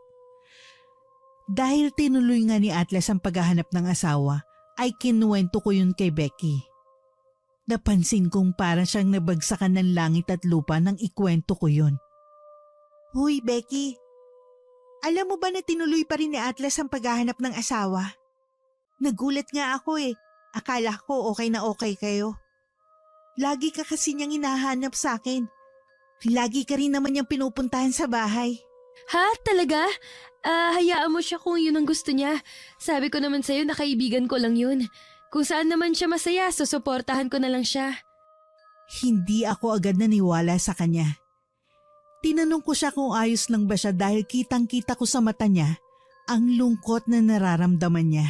Dahil tinuloy nga ni Atlas ang paghahanap ng asawa, ay kinuwento ko yun kay Becky. Napansin kong parang siyang nabagsakan ng langit at lupa nang ikwento ko yun. Huy Becky, alam mo ba na tinuloy pa rin ni Atlas ang paghahanap ng asawa? Nagulat nga ako eh. Akala ko okay na okay kayo. Lagi ka kasi niyang hinahanap sa akin. Lagi ka rin naman niyang pinupuntahan sa bahay. Ha? Talaga? Hayaan mo siya kung yun ang gusto niya. Sabi ko naman sa'yo na kaibigan ko lang yun. Kung saan naman siya masaya, susuportahan ko na lang siya. Hindi ako agad naniwala sa kanya. Tinanong ko siya kung ayos lang ba siya dahil kitang-kita ko sa mata niya ang lungkot na nararamdaman niya.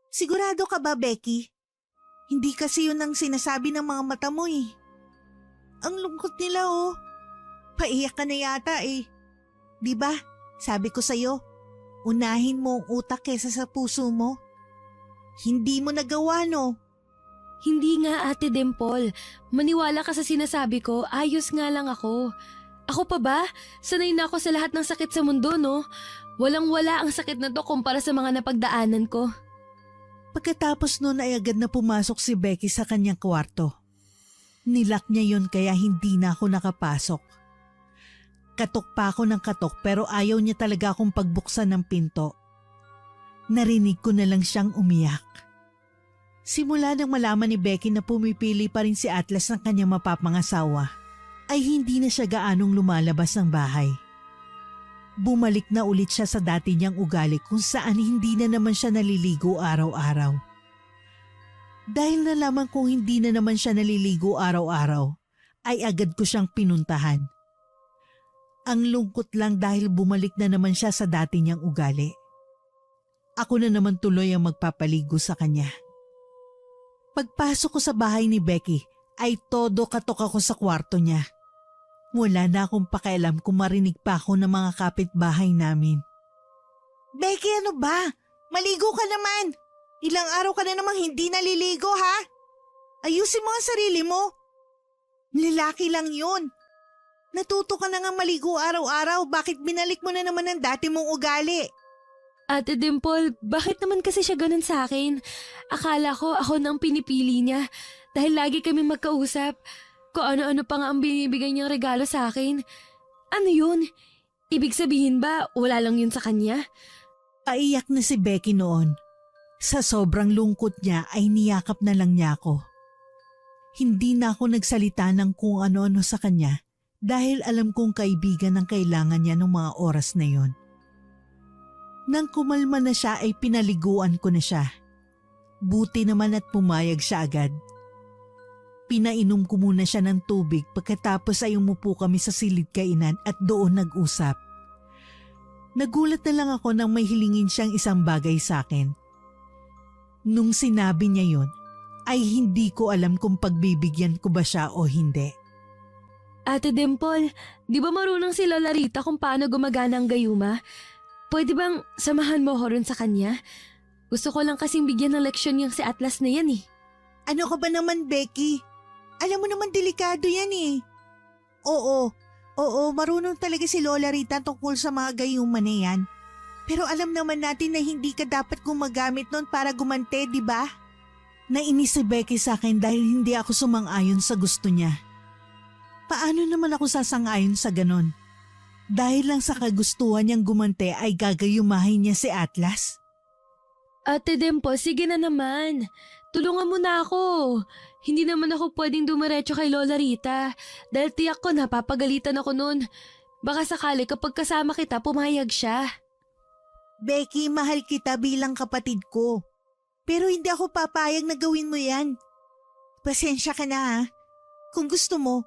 Sigurado ka ba, Becky? Hindi kasi yun ang sinasabi ng mga mata mo eh. Ang lungkot nila oh. Paiyak ka na yata eh. Diba? Sabi ko sa'yo, unahin mo ang utak kesa sa puso mo. Hindi mo nagawa no? Hindi nga Ate Dimple. Maniwala ka sa sinasabi ko, ayos nga lang ako. Ako pa ba? Sanay na ako sa lahat ng sakit sa mundo no? Walang-wala ang sakit na to kumpara sa mga napagdaanan ko. Pagkatapos noon ay agad na pumasok si Becky sa kanyang kwarto. Nilak niya yun kaya hindi na ako nakapasok. Katok pa ako ng katok pero ayaw niya talaga akong pagbuksan ng pinto. Narinig ko na lang siyang umiyak. Simula nang malaman ni Becky na pumipili pa rin si Atlas ng kanyang mapapangasawa, ay hindi na siya gaanong lumalabas ng bahay. Bumalik na ulit siya sa dati niyang ugali kung saan hindi na naman siya naliligo araw-araw. Dahil nalaman kong hindi na naman siya naliligo araw-araw, ay agad ko siyang pinuntahan. Ang lungkot lang dahil bumalik na naman siya sa dati niyang ugali. Ako na naman tuloy ang magpapaligo sa kanya. Pagpasok ko sa bahay ni Becky, ay todo katok ako sa kwarto niya. Wala na akong pakialam kung marinig pa ako ng mga kapitbahay namin. Becky, ano ba? Maligo ka naman! Ilang araw ka na namang hindi naliligo, ha? Ayusin mo ang sarili mo. Lalaki lang yun. Natuto ka na nga maligo araw-araw, bakit binalik mo na naman ang dati mong ugali? Ate Dimple, bakit naman kasi siya ganun sa akin? Akala ko ako nang pinipili niya dahil lagi kami magkausap. Kung ano-ano pa nga ang binibigay niyang regalo sa akin. Ano yun? Ibig sabihin ba wala lang yun sa kanya? Paiyak na si Becky noon. Sa sobrang lungkot niya ay niyakap na lang niya ako. Hindi na ako nagsalita ng kung ano-ano sa kanya dahil alam kong kaibigan ang kailangan niya ng mga oras na yon. Nang kumalma na siya ay pinaliguan ko na siya. Buti naman at pumayag siya agad. Pinainom ko muna siya ng tubig pagkatapos ay umupo kami sa silid kainan at doon nag-usap. Nagulat na lang ako nang may hilingin siyang isang bagay sa akin. Nung sinabi niya yon, ay hindi ko alam kung pagbibigyan ko ba siya o hindi. Ate Dimple, di ba marunong si Lola Rita kung paano gumagana ang gayuma? Pwede bang samahan mo ko rin sa kanya? Gusto ko lang kasing bigyan ng leksyon yung si Atlas na yan eh. Ano ka ba naman, Becky? Alam mo naman delikado yan eh. Oo, marunong talaga si Lola Rita tungkol sa mga gayuma na yan. Pero alam naman natin na hindi ka dapat gumagamit nun para gumante, di ba? Nainis si Becky sa akin dahil hindi ako sumang-ayon sa gusto niya. Paano naman ako sasang-ayon sa ganon? Dahil lang sa kagustuhan niyang gumante ay gagayumahin niya si Atlas? Ate Dimple, sige na naman. Tulungan mo na ako. Hindi naman ako pwedeng dumiretso kay Lola Rita dahil tiyak ko napapagalitan ako nun. Baka sakali kapag kasama kita pumayag siya. Becky, mahal kita bilang kapatid ko. Pero hindi ako papayag na gawin mo yan. Pasensya ka na ha. Kung gusto mo,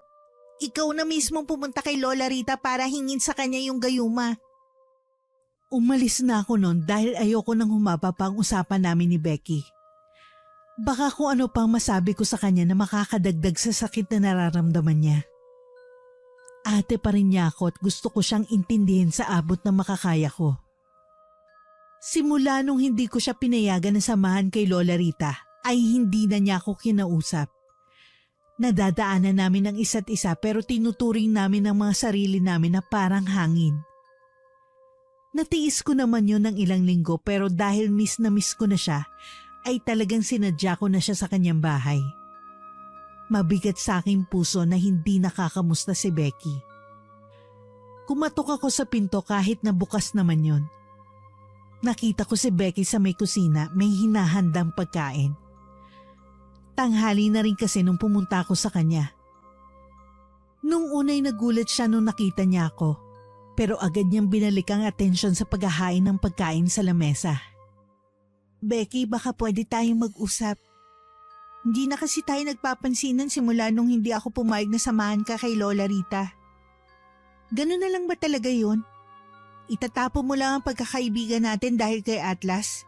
ikaw na mismong pumunta kay Lola Rita para hingin sa kanya yung gayuma. Umalis na ako noon dahil ayoko nang humaba pa ang usapan namin ni Becky. Baka kung ano pang masabi ko sa kanya na makakadagdag sa sakit na nararamdaman niya. Ate pa rin niya ako at gusto ko siyang intindihin sa abot na makakaya ko. Simula nung hindi ko siya pinayagan na samahan kay Lola Rita ay hindi na niya ako kinausap. Nadadaanan namin ang isa't isa pero tinuturing namin ang mga sarili namin na parang hangin. Natiis ko naman yun ng ilang linggo pero dahil miss na miss ko na siya, ay talagang sinadya ko na siya sa kanyang bahay. Mabigat sa aking puso na hindi nakakamusta si Becky. Kumatok ako sa pinto kahit na bukas naman yun. Nakita ko si Becky sa may kusina, may hinahandang pagkain. Tanghali na rin kasi nung pumunta ako sa kanya. Nung unay nagulat siya nung nakita niya ako, pero agad niyang binalik ang atensyon sa paghahain ng pagkain sa lamesa. Becky, baka pwede tayong mag-usap. Hindi na kasi tayo nagpapansinan simula nung hindi ako pumayag na samahan ka kay Lola Rita. Ganun na lang ba talaga yun? Itatapo mo lang ang pagkakaibigan natin dahil kay Atlas?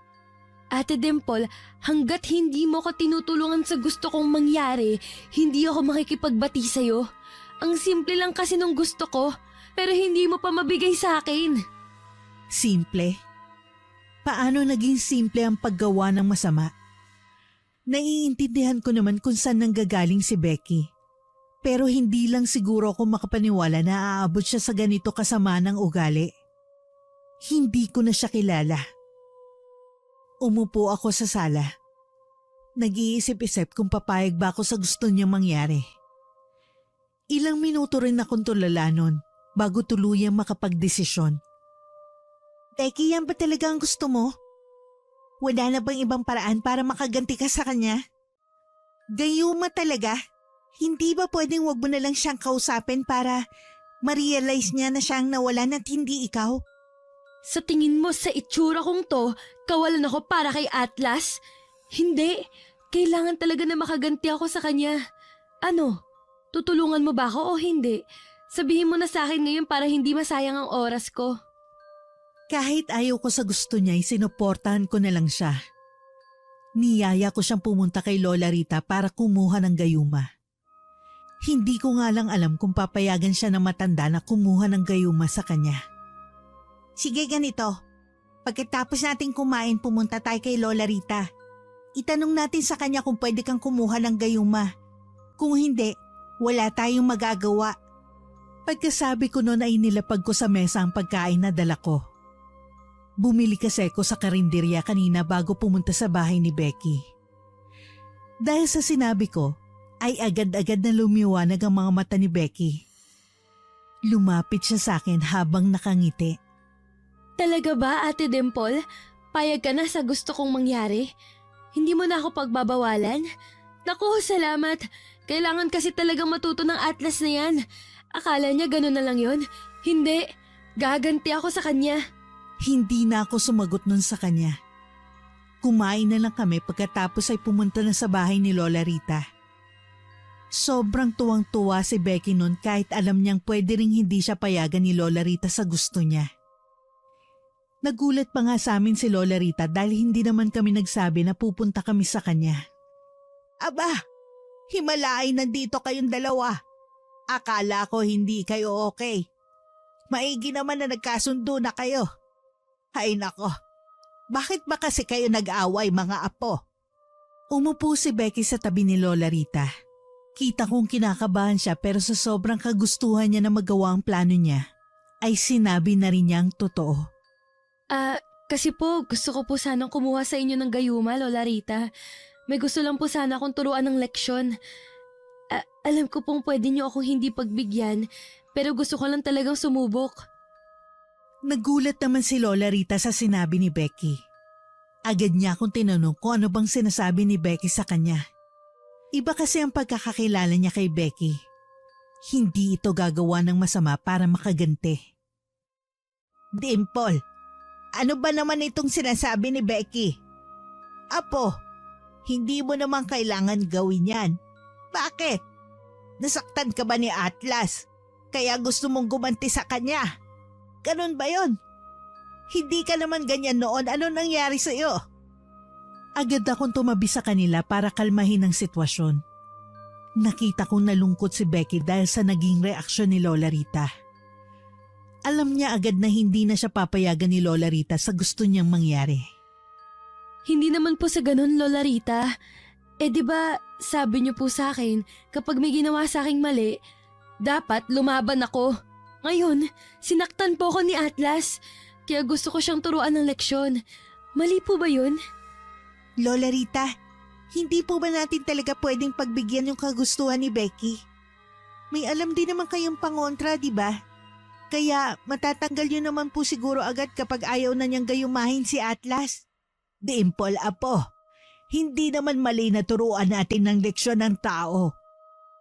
Ate Dimple, hanggat hindi mo ko tinutulungan sa gusto kong mangyari, hindi ako makikipagbati sa'yo. Ang simple lang kasi nung gusto ko, pero hindi mo pa mabigay sa akin. Simple? Paano naging simple ang paggawa ng masama? Naiintindihan ko naman kung saan nanggagaling si Becky. Pero hindi lang siguro ako makapaniwala na aabot siya sa ganito kasama ng ugali. Hindi ko na siya kilala. Umupo ako sa sala. Nag-iisip-isip kung papayag ba ako sa gusto niyang mangyari. Ilang minuto rin akong tulala nun bago tuluyang makapagdesisyon. Becky, yan ba talaga ang gusto mo? Wala na bang ibang paraan para makaganti ka sa kanya? Gayuma talaga. Hindi ba pwedeng wag mo na lang siyang kausapin para Ma-realize niya na siyang nawalan at hindi ikaw? Sa tingin mo sa itsura kong to, kawalan ako para kay Atlas? Hindi. Kailangan talaga na makaganti ako sa kanya. Ano? Tutulungan mo ba ako o hindi? Sabihin mo na sa akin ngayon para hindi masayang ang oras ko. Kahit ayaw ko sa gusto niya, sinuportahan ko na lang siya. Niyaya ko siyang pumunta kay Lola Rita para kumuha ng gayuma. Hindi ko nga lang alam kung papayagan siya ng matanda na kumuha ng gayuma sa kanya. Sige, ganito. Pagkatapos natin kumain, pumunta tayo kay Lola Rita. Itanong natin sa kanya kung pwede kang kumuha ng gayuma. Kung hindi, wala tayong magagawa. Pagkasabi ko noon ay nilapag ko sa mesa ang pagkain na dala ko. Bumili kasi ako sa karinderya kanina bago pumunta sa bahay ni Becky. Dahil sa sinabi ko, ay agad-agad na lumiwanag ang mga mata ni Becky. Lumapit siya sa akin habang nakangiti. Talaga ba, Ate Dimple? Payag ka na sa gusto kong mangyari? Hindi mo na ako pagbabawalan? Naku, salamat. Kailangan kasi talagang matuto ng Atlas na yan. Akala niya gano'n na lang yon. Hindi. Gaganti ako sa kanya. Hindi na ako sumagot nun sa kanya. Kumain na lang kami pagkatapos ay pumunta na sa bahay ni Lola Rita. Sobrang tuwang-tuwa si Becky nun kahit alam niyang pwede ring hindi siya payagan ni Lola Rita sa gusto niya. Nagulat pa nga sa amin si Lola Rita dahil hindi naman kami nagsabi na pupunta kami sa kanya. Aba, himalaay nandito kayong dalawa. Akala ko hindi kayo okay. Maigi naman na nagkasundo na kayo. Hay nako, bakit ba kasi kayo nag-away mga apo? Umupo si Becky sa tabi ni Lola Rita. Kita kong kinakabahan siya pero sa sobrang kagustuhan niya na magawa ang plano niya, ay sinabi na rin niyang totoo. Kasi po gusto ko po sanang kumuha sa inyo ng gayuma, Lola Rita. May gusto lang po sana akong turuan ng leksyon. Alam ko pong pwede niyo akong hindi pagbigyan, pero gusto ko lang talagang sumubok. Nagulat naman si Lola Rita sa sinabi ni Becky. Agad niya akong tinanong kung ano bang sinasabi ni Becky sa kanya. Iba kasi ang pagkakakilala niya kay Becky. Hindi ito gagawa ng masama para makaganti. Dimple, ano ba naman itong sinasabi ni Becky? Apo, hindi mo naman kailangan gawin yan. Bakit? Nasaktan ka ba ni Atlas? Kaya gusto mong gumanti sa kanya? Ganun ba yon? Hindi ka naman ganyan noon. Ano nangyari sa'yo? Agad akong tumabi sa kanila para kalmahin ang sitwasyon. Nakita kong nalungkot si Becky dahil sa naging reaksyon ni Lola Rita. Alam niya agad na hindi na siya papayagan ni Lola Rita sa gusto niyang mangyari. Hindi naman po sa ganun, Lola Rita. Di ba sabi niyo po sa akin, kapag may ginawa sa aking mali, dapat lumaban ako. Ngayon, sinaktan po ako ni Atlas, kaya gusto ko siyang turuan ng leksyon. Mali po ba yun? Lola Rita, hindi po ba natin talaga pwedeng pagbigyan yung kagustuhan ni Becky? May alam din naman kayong pangontra, di ba? Kaya matatanggal yun naman po siguro agad kapag ayaw na niyang gayumahin si Atlas. Dimple, apo, hindi naman mali na turuan natin ng leksyon ng tao.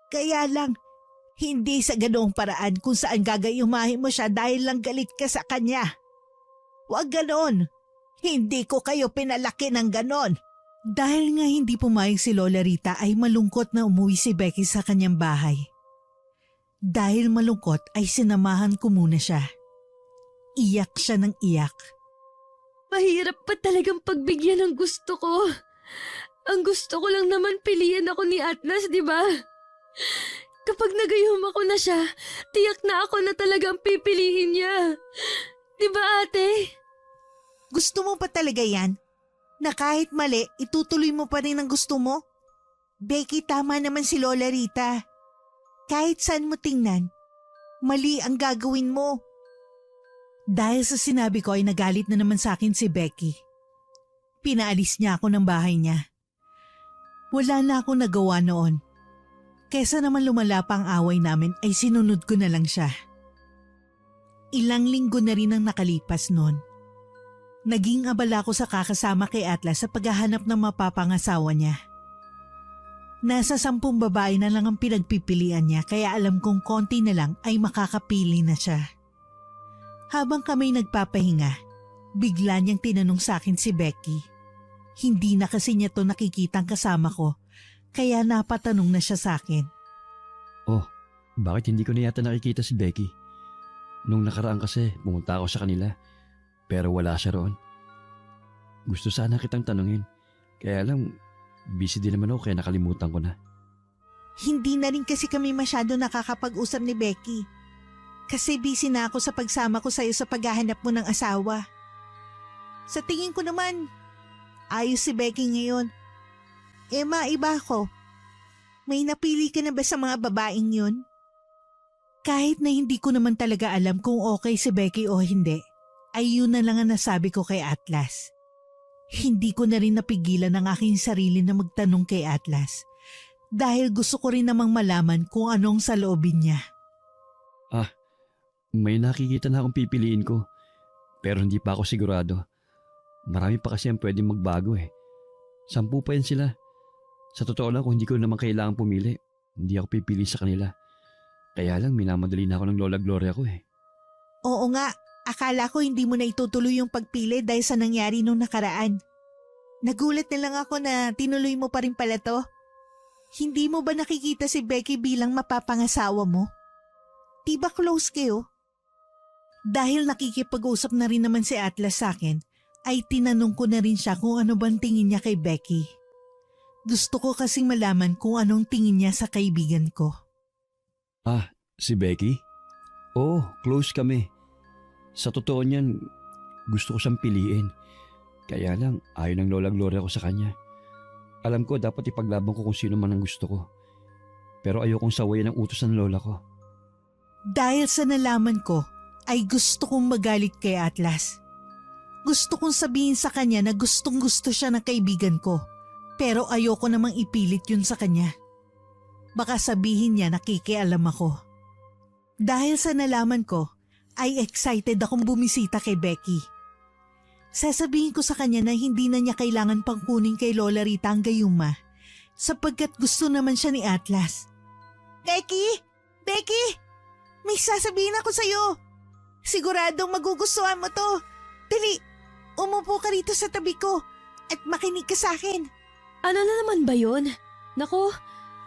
Kaya lang, hindi sa ganoong paraan kung saan gagayumahin mo siya dahil lang galit ka sa kanya. Huwag ganon. Hindi ko kayo pinalaki ng ganon. Dahil nga hindi pumayag si Lola Rita ay malungkot na umuwi si Becky sa kanyang bahay. Dahil malungkot ay sinamahan ko muna siya. Iyak siya ng iyak. Mahirap pa talagang pagbigyan ng gusto ko. Ang gusto ko lang naman piliin ako ni Atlas, di ba? Kapag nagayuma ko na siya, tiyak na ako na talagang pipiliin niya. Di ba, ate? Gusto mo pa talaga yan? Na kahit mali, itutuloy mo pa rin ang gusto mo? Becky, tama naman si Lola Rita. Kahit saan mo tingnan, mali ang gagawin mo. Dahil sa sinabi ko ay nagalit na naman sa akin si Becky. Pinaalis niya ako ng bahay niya. Wala na akong nagawa noon. Kesa naman lumala pa ang away namin ay sinunod ko na lang siya. Ilang linggo na rin ang nakalipas noon. Naging abala ko sa kakasama kay Atlas sa paghahanap ng mapapangasawa niya. Nasa 10 babae na lang ang pinagpipilian niya kaya alam kong konti na lang ay makakapili na siya. Habang kami nagpapahinga, bigla niyang tinanong sa akin si Becky. Hindi na kasi niya to nakikitang kasama ko, kaya napatanong na siya sa akin. Oh, bakit hindi ko na yata nakikita si Becky? Nung nakaraan kasi, pumunta ako sa kanila. Pero wala siya roon. Gusto sana kitang tanungin. Kaya lang, busy din naman ako kaya nakalimutan ko na. Hindi na rin kasi kami masyado nakakapag-usap ni Becky. Kasi busy na ako sa pagsama ko sa'yo sa paghahanap mo ng asawa. Sa tingin ko naman, ayos si Becky ngayon. Maiba ako. May napili ka na ba sa mga babaeng yun? Kahit na hindi ko naman talaga alam kung okay si Becky o hindi, ay yun na lang ang nasabi ko kay Atlas. Hindi ko na rin napigilan ang aking sarili na magtanong kay Atlas dahil gusto ko rin namang malaman kung anong saloobin niya. May nakikita na akong pipiliin ko. Pero hindi pa ako sigurado. Marami pa kasi ang pwedeng magbago 10 pa yan sila. Sa totoo lang kung hindi ko naman kailangan pumili, hindi ako pipili sa kanila. Kaya lang minamadali na ako ng Lola Gloria ko Oo nga, akala ko hindi mo na itutuloy yung pagpili dahil sa nangyari nung nakaraan. Nagulat na lang ako na tinuloy mo pa rin pala to. Hindi mo ba nakikita si Becky bilang mapapangasawa mo? Di ba close kayo? Dahil nakikipag-usap na rin naman si Atlas sa akin, ay tinanong ko na rin siya kung ano bang tingin niya kay Becky. Gusto ko kasing malaman kung anong tingin niya sa kaibigan ko. Si Becky? Oo, close kami. Sa totoo niyan, gusto ko siyang piliin. Kaya lang, ayaw ng Lola Gloria ko sa kanya. Alam ko dapat ipaglaban ko kung sino man ang gusto ko. Pero ayokong sawayan ang utos ng lola ko. Dahil sa nalaman ko, ay gusto kong magalit kay Atlas. Gusto kong sabihin sa kanya na gustong gusto siya ng kaibigan ko. Pero ayoko namang ipilit yun sa kanya. Baka sabihin niya nakikialam ako. Dahil sa nalaman ko, ay excited akong bumisita kay Becky. Sasabihin ko sa kanya na hindi na niya kailangan pang kunin kay Lola Rita ang gayuma sapagkat gusto naman siya ni Atlas. Becky! Becky! May sasabihin ako sa'yo. Siguradong magugustuhan mo to. Dali, umupo ka rito sa tabi ko at makinig ka sa akin. Ano na naman ba yun? Naku,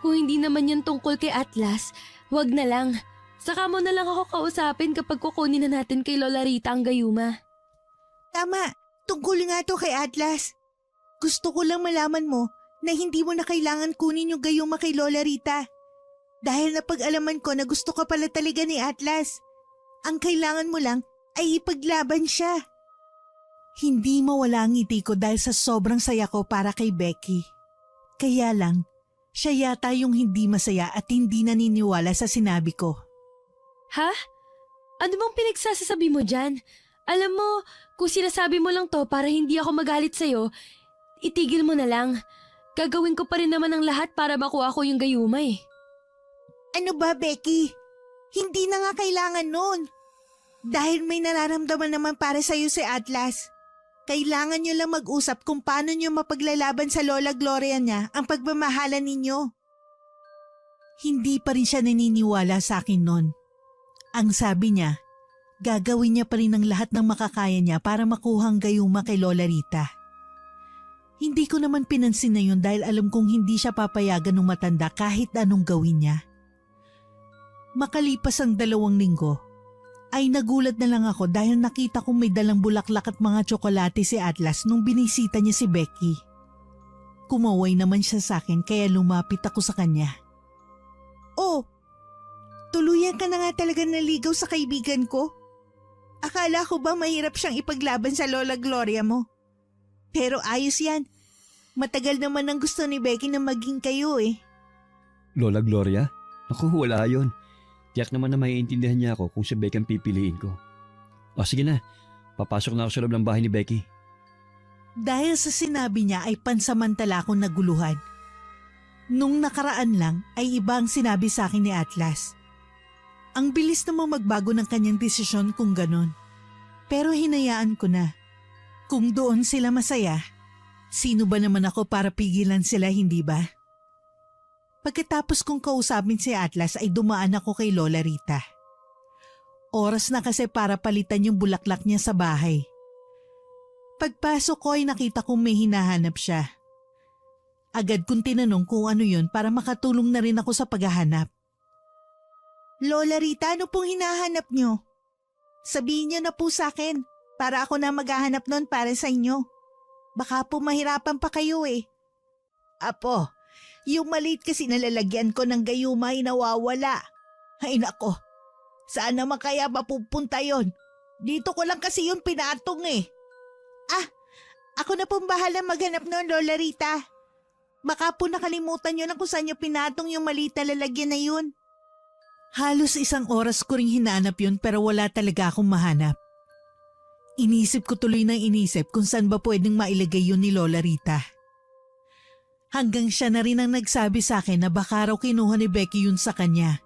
kung hindi naman yan tungkol kay Atlas, wag na lang. Saka mo na lang ako kausapin kapag kukunin na natin kay Lola Rita ang gayuma. Tama, tungkol nga to kay Atlas. Gusto ko lang malaman mo na hindi mo na kailangan kunin yung gayuma kay Lola Rita. Dahil napag-alaman ko na gusto ka pala talaga ni Atlas. Ang kailangan mo lang ay ipaglaban siya. Hindi mawala ang ngiti ko dahil sa sobrang saya ko para kay Becky. Kaya lang, siya yata yung hindi masaya at hindi naniniwala sa sinabi ko. Ha? Ano bang pinagsasasabi mo dyan? Alam mo, kung sinasabi mo lang to para hindi ako magalit sa'yo, itigil mo na lang. Gagawin ko pa rin naman ang lahat para makuha ko yung gayuma Ano ba, Becky? Hindi na nga kailangan nun. Dahil may nararamdaman naman para sa'yo si Atlas. Kailangan nyo lang mag-usap kung paano nyo mapaglalaban sa Lola Gloria niya ang pagmamahalan ninyo. Hindi pa rin siya naniniwala sa akin nun. Ang sabi niya, gagawin niya pa rin ang lahat ng makakaya niya para makuha ang gayuma kay Lola Rita. Hindi ko naman pinansin na yun dahil alam kong hindi siya papayagan ng matanda kahit anong gawin niya. Makalipas ang 2 linggo, ay nagulat na lang ako dahil nakita kong may dalang bulaklak at mga tsokolate si Atlas nung binisita niya si Becky. Kumaway naman siya sa akin kaya lumapit ako sa kanya. Oh, tuluyan ka na nga talaga naligaw sa kaibigan ko? Akala ko ba mahirap siyang ipaglaban sa Lola Gloria mo? Pero ayos yan. Matagal naman ang gusto ni Becky na maging kayo Lola Gloria? Naku, wala yun. Tiyak naman na maiintindihan niya ako kung si Becky ang pipiliin ko. O sige na, papasok na ako sa loob ng bahay ni Becky. Dahil sa sinabi niya ay pansamantala akong naguluhan. Nung nakaraan lang ay iba ang sinabi sa akin ni Atlas. Ang bilis namang magbago ng kanyang desisyon kung ganon. Pero hinayaan ko na. Kung doon sila masaya, sino ba naman ako para pigilan sila, hindi ba? Pagkatapos kong kausapin si Atlas ay dumaan ako kay Lola Rita. Oras na kasi para palitan yung bulaklak niya sa bahay. Pagpasok ko ay nakita kong may hinahanap siya. Agad kong tinanong kung ano yun para makatulong na rin ako sa paghahanap. Lola Rita, ano pong hinahanap niyo? Sabihin niyo na po sa akin para ako na maghahanap nun para sa inyo. Baka po mahirapan pa kayo eh. Apo, yung maliit kasi nalalagyan ko ng gayuma ay nawawala. Ay nako, saan naman kaya mapupunta yon? Dito ko lang kasi yun pinatong eh. Ah, ako na pong bahala maghanap noon, Lola Rita. Baka po nakalimutan nyo lang kung saan nyo pinatong yung maliit na lalagyan na yun. Halos isang oras ko ring hinanap yun pero wala talaga akong mahanap. Inisip ko tuloy ng inisip kung saan ba pwedeng mailagay yun ni Lola Rita. Hanggang siya na rin ang nagsabi sa akin na baka raw kinuha ni Becky yun sa kanya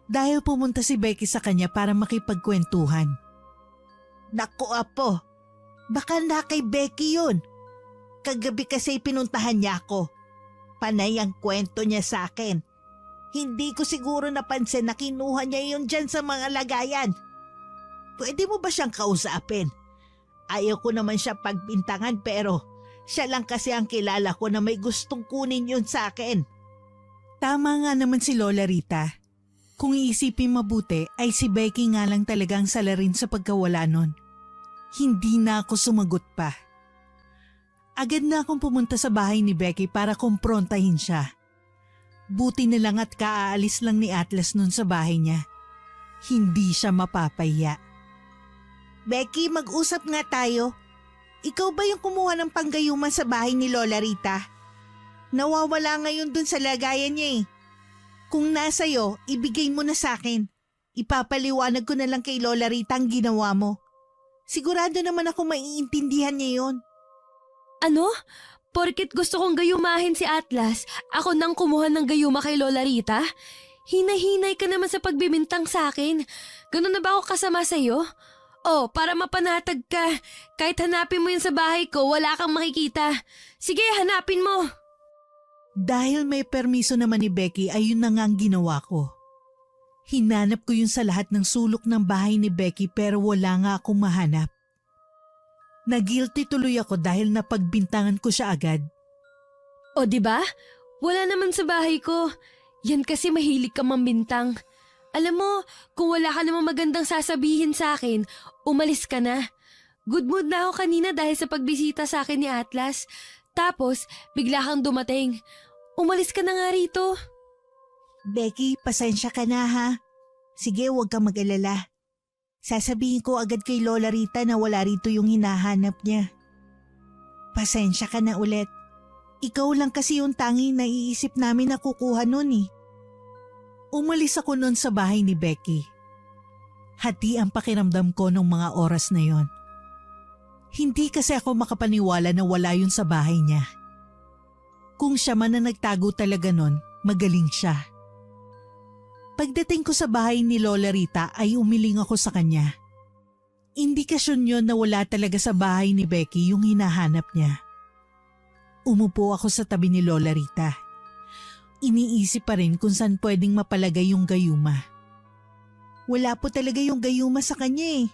dahil pumunta si Becky sa kanya para makipagkwentuhan. Naku apo, baka na kay Becky yun. Kagabi kasi pinuntahan niya ako. Panay ang kwento niya sa akin. Hindi ko siguro napansin na kinuha niya yun dyan sa mga lagayan. Pwede mo ba siyang kausapin? Ayaw ko naman siya pagbintangan pero siya lang kasi ang kilala ko na may gustong kunin yun sa akin. Tama nga naman si Lola Rita. Kung iisipin mabuti ay si Becky nga lang talaga ang salarin sa pagkawala nun. Hindi na ako sumagot pa. Agad na akong pumunta sa bahay ni Becky para kumprontahin siya. Buti na lang at kaaalis lang ni Atlas nun sa bahay niya. Hindi siya mapapahiya. Becky, mag-usap nga tayo. Ikaw ba yung kumuha ng panggayuma sa bahay ni Lola Rita? Nawawala ngayon dun sa lagayan niya eh. Kung nasa'yo, ibigay mo na sa akin. Ipapaliwanag ko na lang kay Lola Rita ang ginawa mo. Sigurado naman ako maiintindihan niya yon. Ano? Porket gusto kong gayumahin si Atlas, ako nang kumuha ng gayuma kay Lola Rita? Hinay-hinay ka naman sa pagbibintang sa akin. Ganun na ba ako kasama sa'yo? Oh, para mapanatag ka. Kahit hanapin mo yun sa bahay ko, wala kang makikita. Sige, hanapin mo. Dahil may permiso naman ni Becky ay yun na nga ang ginawa ko. Hinanap ko yun sa lahat ng sulok ng bahay ni Becky pero wala nga akong mahanap. Nagilty tuloy ako dahil napagbintangan ko siya agad. O di ba? Wala naman sa bahay ko. Yan kasi mahilig ka mambintang. Alam mo, kung wala ka namang magandang sasabihin sa akin, umalis ka na. Good mood na ako kanina dahil sa pagbisita sa akin ni Atlas. Tapos, bigla kang dumating. Umalis ka na nga rito. Becky, pasensya ka na ha. Sige, huwag kang mag-alala. Sasabihin ko agad kay Lola Rita na wala rito yung hinahanap niya. Pasensya ka na ulit. Ikaw lang kasi yung tanging naiisip namin na kukuha nun eh. Umalis ako nun sa bahay ni Becky. Hati ang pakiramdam ko nung mga oras na yon. Hindi kasi ako makapaniwala na wala yun sa bahay niya. Kung siya man na nagtago talaga nun, magaling siya. Pagdating ko sa bahay ni Lola Rita ay umiling ako sa kanya. Indikasyon yon na wala talaga sa bahay ni Becky yung hinahanap niya. Umupo ako sa tabi ni Lola Rita. Iniisip pa rin kung saan pwedeng mapalagay yung gayuma. Wala po talaga yung gayuma sa kanya eh.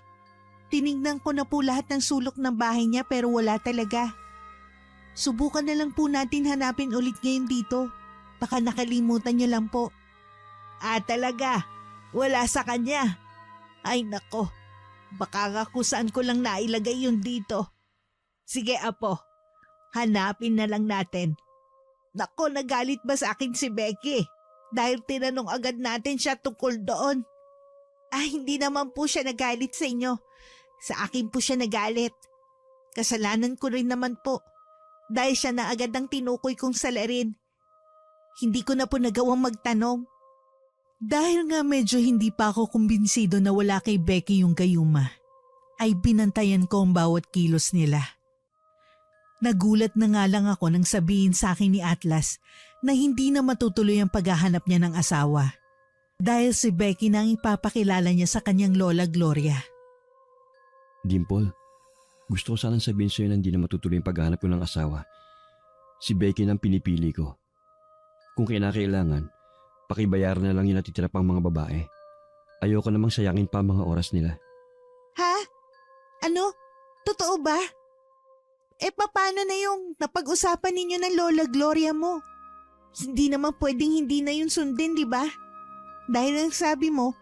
Tinignan ko na po lahat ng sulok ng bahay niya pero wala talaga. Subukan na lang po natin hanapin ulit ngayon dito. Baka nakalimutan niyo lang po. Talaga, wala sa kanya. Ay nako, baka nga kung saan ko lang nailagay yun dito. Sige apo, hanapin na lang natin. Nako, nagalit ba sa akin si Becky? Dahil tinanong agad natin siya tungkol doon. Hindi naman po siya nagalit sa inyo. Sa akin po siya nagalit. Kasalanan ko rin naman po. Dahil siya na agad ang tinukoy kong salarin. Hindi ko na po nagawang magtanong. Dahil nga medyo hindi pa ako kumbinsido na wala kay Becky yung gayuma, ay binantayan ko ang bawat kilos nila. Nagulat na nga lang ako nang sabihin sa akin ni Atlas na hindi na matutuloy ang paghahanap niya ng asawa. Dahil si Becky na ang ipapakilala niya sa kanyang Lola Gloria. Dimple, gusto ko sanang sabihin sa'yo na hindi na matutuloy ang paghahanap ko ng asawa. Si Becky nang pinipili ko. Kung kinakailangan, Pakibayaran na lang yung natitira pang mga babae. Ayoko namang sayangin pa ang mga oras nila. Ha? Ano? Totoo ba? Paano na yung napag-usapan ninyo ng Lola Gloria mo? Hindi naman pwedeng hindi na yun sundin, di ba? Dahil ang sabi mo,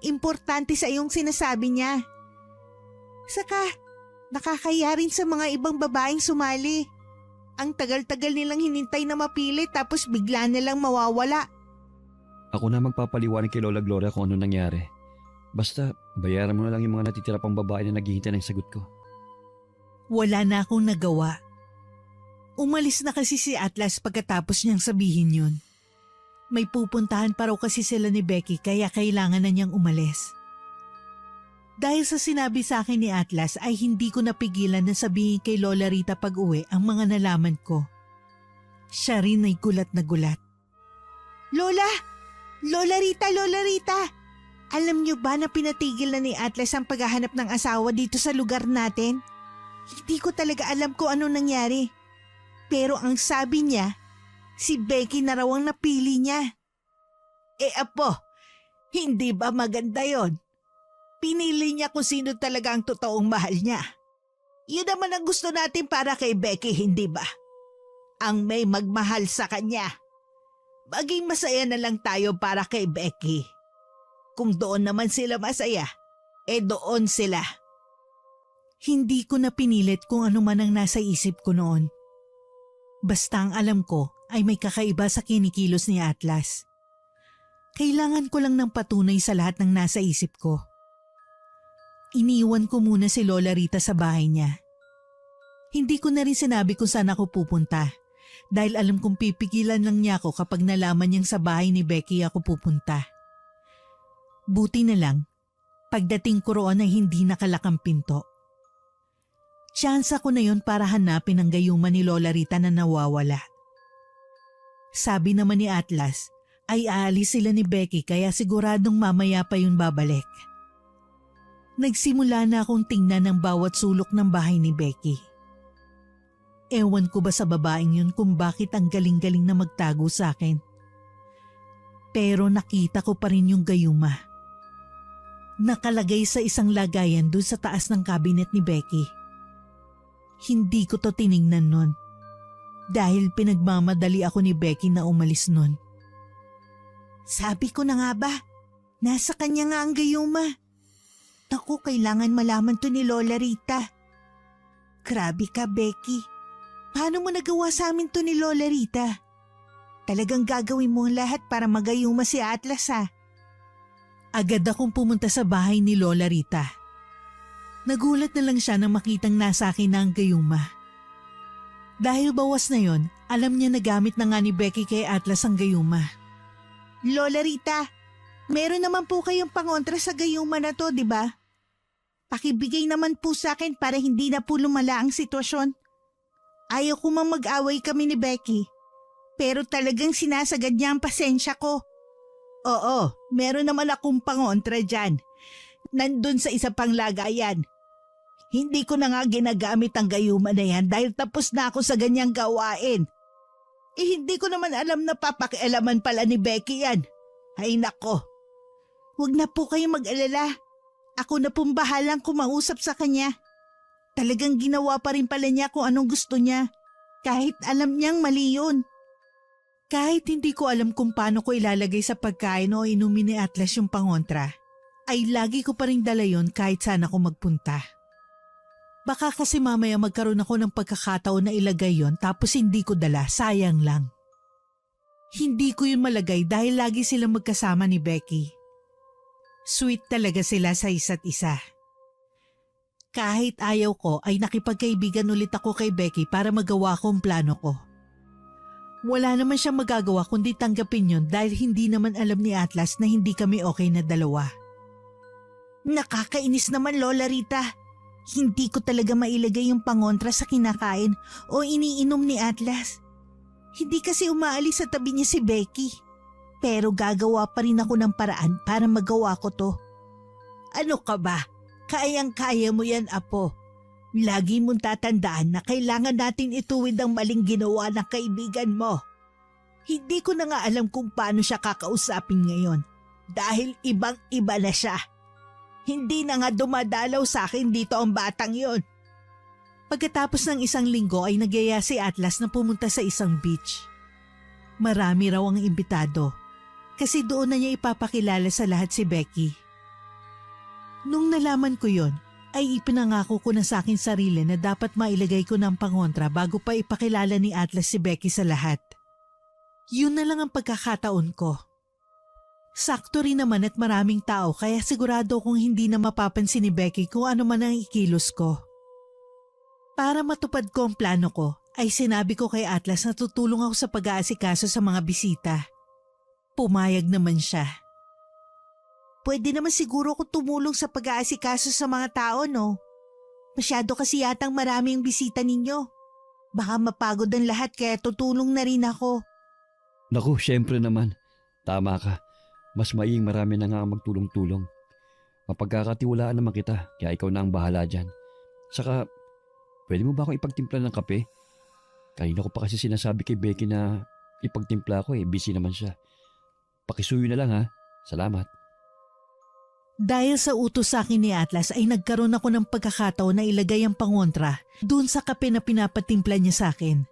importante sa iyong sinasabi niya. Saka, nakakaya rin sa mga ibang babaeng sumali. Ang tagal-tagal nilang hinintay na mapili tapos bigla na lang mawawala. Ako na magpapaliwanag kay Lola Gloria kung ano nangyari. Basta, bayaran mo na lang yung mga natitira pang babae na naghihintay ng sagot ko. Wala na akong nagawa. Umalis na kasi si Atlas pagkatapos niyang sabihin yun. May pupuntahan pa raw kasi sila ni Becky kaya kailangan na niyang umalis. Dahil sa sinabi sa akin ni Atlas ay hindi ko napigilan na sabihin kay Lola Rita pag-uwi ang mga nalaman ko. Siya rin ay gulat na gulat. Lola! Lola Rita! Lola Rita! Alam niyo ba na pinatigil na ni Atlas ang paghahanap ng asawa dito sa lugar natin? Hindi ko talaga alam kung ano nangyari. Pero ang sabi niya, si Becky na raw ang napili niya. Apo, hindi ba maganda yon? Pinili niya kung sino talaga ang totoong mahal niya. Yun naman ang gusto natin para kay Becky, hindi ba? Ang may magmahal sa kanya. Maging masaya na lang tayo para kay Becky. Kung doon naman sila masaya, doon sila. Hindi ko na pinilit kung ano man ang nasa isip ko noon. Basta ang alam ko ay may kakaiba sa kinikilos ni Atlas. Kailangan ko lang ng patunay sa lahat ng nasa isip ko. Iniwan ko muna si Lola Rita sa bahay niya. Hindi ko na rin sinabi kung saan ako pupunta dahil alam kong pipigilan lang niya ako kapag nalaman niyang sa bahay ni Becky ako pupunta. Buti na lang, pagdating ko roon ay hindi nakalakang pinto. Tsansa ko na yon para hanapin ang gayuma ni Lola Rita na nawawala. Sabi naman ni Atlas ay aalis sila ni Becky kaya siguradong mamaya pa yun babalik. Nagsimula na akong tingnan ang bawat sulok ng bahay ni Becky. Ewan ko ba sa babaeng yun kung bakit ang galing-galing na magtago sa akin. Pero nakita ko pa rin yung gayuma. Nakalagay sa isang lagayan doon sa taas ng cabinet ni Becky. Hindi ko to tiningnan nun. Dahil pinagmamadali ako ni Becky na umalis nun. Sabi ko na nga ba, nasa kanya nga ang gayuma. Naku, kailangan malaman to ni Lola Rita. Grabe ka, Becky. Paano mo nagawa sa amin to ni Lola Rita? Talagang gagawin mo ang lahat para magayuma si Atlas ha. Agad akong pumunta sa bahay ni Lola Rita. Nagulat na lang siya nang makitang nasa akin na ang gayuma. Dahil bawas na yon, alam niya na gamit na nga ni Becky kay Atlas ang gayuma. Lola Rita, meron naman po kayong pangontra sa gayuma na to, di ba? Pakibigay naman po sa akin para hindi na po lumala ang sitwasyon. Ayaw ko mang mag-away kami ni Becky, pero talagang sinasagad niya ang pasensya ko. Oo, meron naman akong pangontra dyan. Nandun sa isa pang lagayan. Hindi ko na nga ginagamit ang gayuma na yan dahil tapos na ako sa ganyang gawain. Hindi ko naman alam na papakialaman pala ni Becky yan. Ay nako. Huwag na po kayong mag-alala. Ako na pong bahalang kumausap sa kanya. Talagang ginawa pa rin pala niya kung anong gusto niya. Kahit alam niyang mali yun. Kahit hindi ko alam kung paano ko ilalagay sa pagkain o inumin ni Atlas yung pangontra, ay lagi ko pa rin dala yun kahit saan ako magpunta. Baka kasi mamaya magkaroon ako ng pagkakataon na ilagay yon tapos hindi ko dala, sayang lang. Hindi ko yun malagay dahil lagi silang magkasama ni Becky. Sweet talaga sila sa isa't isa. Kahit ayaw ko ay nakipagkaibigan ulit ako kay Becky para magawa ko ang plano ko. Wala naman siyang magagawa kundi tanggapin yun dahil hindi naman alam ni Atlas na hindi kami okay na dalawa. Nakakainis naman, Lola Rita. Hindi ko talaga mailagay yung pangontra sa kinakain o iniinom ni Atlas. Hindi kasi umaalis sa tabi niya si Becky. Pero gagawa pa rin ako ng paraan para magawa ko to. Ano ka ba? Kayang-kaya mo yan, Apo. Lagi mong tatandaan na kailangan natin ituwid ang maling ginawa ng kaibigan mo. Hindi ko na nga alam kung paano siya kakausapin ngayon dahil ibang-iba na siya. Hindi na nga dumadalaw sa akin dito ang batang yon. Pagkatapos ng isang linggo ay nagyaya si Atlas na pumunta sa isang beach. Marami raw ang imbitado kasi doon na niya ipapakilala sa lahat si Becky. Nung nalaman ko yon, ay ipinangako ko na sa akin sarili na dapat mailagay ko ng pangontra bago pa ipakilala ni Atlas si Becky sa lahat. Yun na lang ang pagkakataon ko. Sakto rin naman at maraming tao kaya sigurado kong hindi na mapapansin ni Becky kung ano man ang ikilos ko. Para matupad ko ang plano ko, ay sinabi ko kay Atlas na tutulong ako sa pag-aasikaso sa mga bisita. Pumayag naman siya. Pwede naman siguro ko tumulong sa pag-aasikaso sa mga tao, no? Masyado kasi yatang maraming bisita ninyo. Baka mapagod ang lahat kaya tutulong na rin ako. Naku, syempre naman. Tama ka. Mas maing marami na nga ang magtulong-tulong. Mapagkakatiwalaan naman kita, kaya ikaw na ang bahala dyan. Saka, pwede mo ba akong ipagtimpla ng kape? Kanina ko pa kasi sinasabi kay Becky na ipagtimpla ko busy naman siya. Pakisuyo na lang ha. Salamat. Dahil sa utos sa akin ni Atlas ay nagkaroon ako ng pagkakataon na ilagay ang pangontra dun sa kape na pinapatimpla niya sa akin.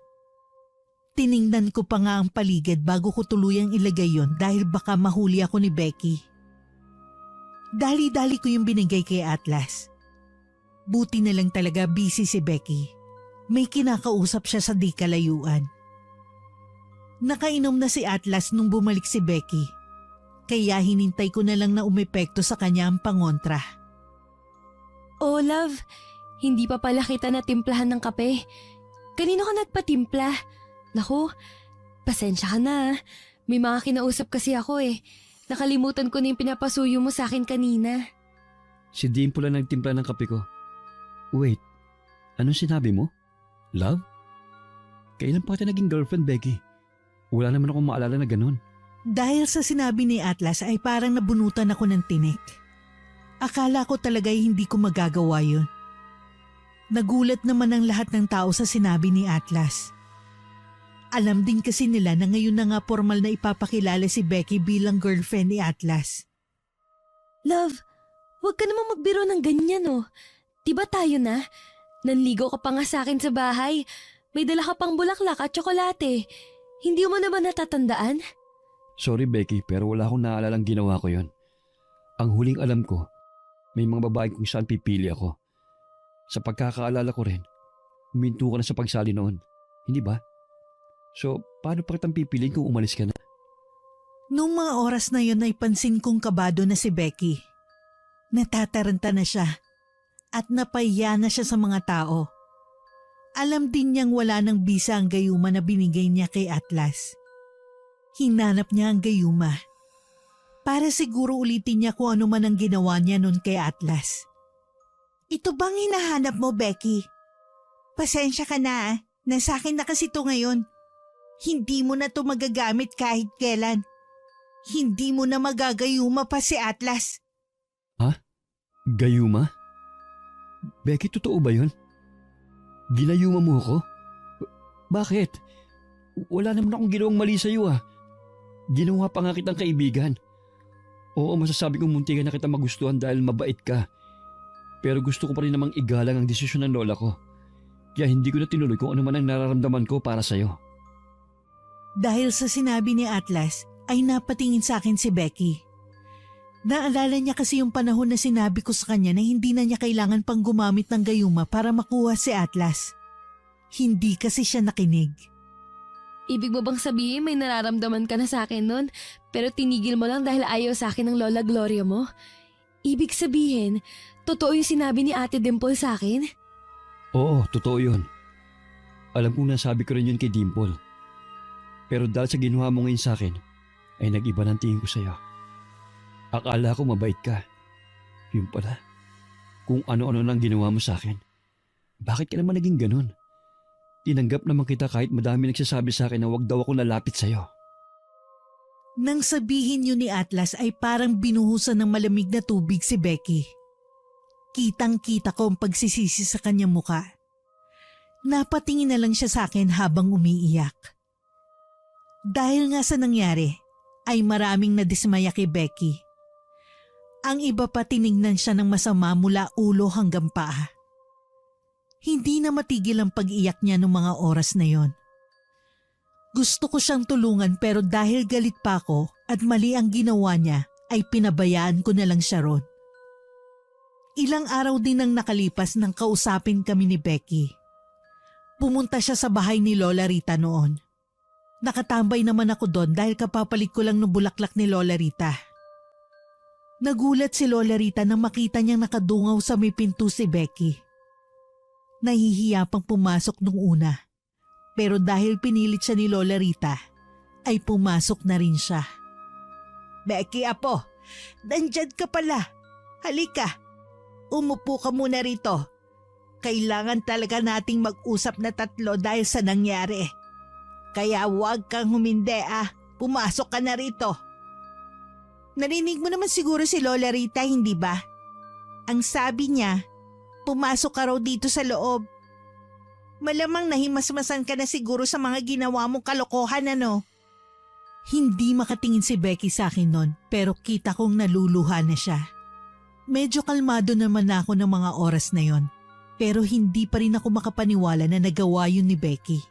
Tiningnan ko pa nga ang paligid bago ko tuluyang ilagay yon dahil baka mahuli ako ni Becky. Dali-dali ko yung binigay kay Atlas. Buti na lang talaga busy si Becky. May kinakausap siya sa di kalayuan. Nakainom na si Atlas nung bumalik si Becky. Kaya hinintay ko na lang na umepekto sa kanya ang pangontra. Oh, love. Hindi pa pala kita natimplahan ng kape. Kanino ka nagpatimpla? Naku, pasensya ka na. May mga kinausap kasi ako Nakalimutan ko na yung pinapasuyo mo sa akin kanina. Si Dimple lang nagtimpla ng kape ko. Wait, anong sinabi mo? Love? Kailan pa kita naging girlfriend, Becky? Wala naman akong maalala na ganun. Dahil sa sinabi ni Atlas ay parang nabunutan ako ng tinik. Akala ko talaga'y hindi ko magagawa yun. Nagulat naman ang lahat ng tao sa sinabi ni Atlas. Alam din kasi nila na ngayon na nga formal na ipapakilala si Becky bilang girlfriend ni Atlas. Love, huwag ka namang magbiro ng ganyan Diba tayo na? Nanligaw ka pa nga sa akin sa bahay. May dala ka pang bulaklak at tsokolate. Hindi mo na ba natatandaan? Sorry, Becky, pero wala akong naalalang ginawa ko yon. Ang huling alam ko, may mga babae kung saan pipili ako. Sa pagkakaalala ko rin, huminto ka na sa pagsali noon. Hindi ba? So, paano pa kitang pipiliin kung umalis ka na? Noong mga oras na yun ay pansin kong kabado na si Becky. Natataranta na siya at napahiya na siya sa mga tao. Alam din niyang wala ng bisa ang gayuma na binigay niya kay Atlas. Hinanap niya ang gayuma. Para siguro ulitin niya kung ano man ang ginawa niya noon kay Atlas. Ito bang hinahanap mo, Becky? Pasensya ka na Nasa akin na kasi ito ngayon. Hindi mo na to magagamit kahit kailan. Hindi mo na magagayuma pa si Atlas. Ha? Gayuma? Becky, totoo ba yun? Ginayuma mo ako? Bakit? Wala naman akong ginawang mali sa'yo Ginawa pa nga kitang kaibigan. Oo, masasabi kong munti ka na kita magustuhan dahil mabait ka. Pero gusto ko pa rin namang igalang ang desisyon ng lola ko. Kaya hindi ko na tinuloy kung ano man ang nararamdaman ko para sa'yo. Dahil sa sinabi ni Atlas, ay napatingin sa akin si Becky. Naalala niya kasi yung panahon na sinabi ko sa kanya na hindi na niya kailangan pang gumamit ng gayuma para makuha si Atlas. Hindi kasi siya nakinig. Ibig mo bang sabihin may nararamdaman ka na sa akin nun, pero tinigil mo lang dahil ayaw sa akin ng Lola Gloria mo? Ibig sabihin, totoo yung sinabi ni Ate Dimple sa akin? Oo, totoo yun. Alam kong nasabi ko rin yun kay Dimple. Pero dahil sa ginawa mo ngayon sa akin, ay nag-iba ng tingin ko sa'yo. Akala ko mabait ka. Yun pala. Kung ano-ano nang ginawa mo sa akin. Bakit ka naman naging ganun? Tinanggap naman kita kahit madami nagsasabi sa akin na wag daw ako lalapit sa'yo. Nang sabihin yun ni Atlas ay parang binuhusan ng malamig na tubig si Becky. Kitang-kita ko ang pagsisisi sa kanyang muka. Napatingin na lang siya sa akin habang umiiyak. Dahil nga sa nangyari, ay maraming nadismaya kay Becky. Ang iba pa tiningnan siya ng masama mula ulo hanggang paa. Hindi na matigil ang pag-iyak niya noong mga oras na yon. Gusto ko siyang tulungan pero dahil galit pa ako at mali ang ginawa niya, ay pinabayaan ko na lang siya ron. Ilang araw din ang nakalipas nang kausapin kami ni Becky. Pumunta siya sa bahay ni Lola Rita noon. Nakatambay naman ako doon dahil kapapalit ko lang ng bulaklak ni Lola Rita. Nagulat si Lola Rita nang makita niyang nakadungaw sa may pinto si Becky. Nahihiya pang pumasok nung una. Pero dahil pinilit siya ni Lola Rita, ay pumasok na rin siya. Becky, apo, nandyan ka pala. Halika, umupo ka muna rito. Kailangan talaga nating mag-usap na tatlo dahil sa nangyari. Kaya huwag kang humindi pumasok ka na rito. Narinig mo naman siguro si Lola Rita, hindi ba? Ang sabi niya, pumasok ka raw dito sa loob. Malamang nahimasmasan ka na siguro sa mga ginawa mong kalokohan, ano? Hindi makatingin si Becky sa akin nun, pero kita kong naluluha na siya. Medyo kalmado naman ako ng mga oras na yon, pero hindi pa rin ako makapaniwala na nagawa yun ni Becky.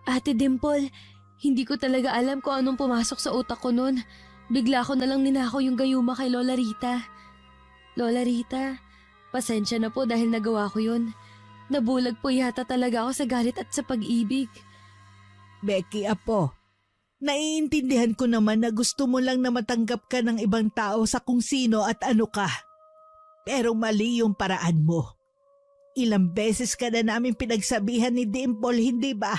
Ate Dimple, hindi ko talaga alam kung anong pumasok sa utak ko noon. Bigla ko na lang ninakaw yung gayuma kay Lola Rita. Lola Rita, pasensya na po dahil nagawa ko yun. Nabulag po yata talaga ako sa galit at sa pag-ibig. Becky, apo, naiintindihan ko naman na gusto mo lang na matanggap ka ng ibang tao sa kung sino at ano ka. Pero mali yung paraan mo. Ilang beses ka na namin pinagsabihan ni Dimple, hindi ba?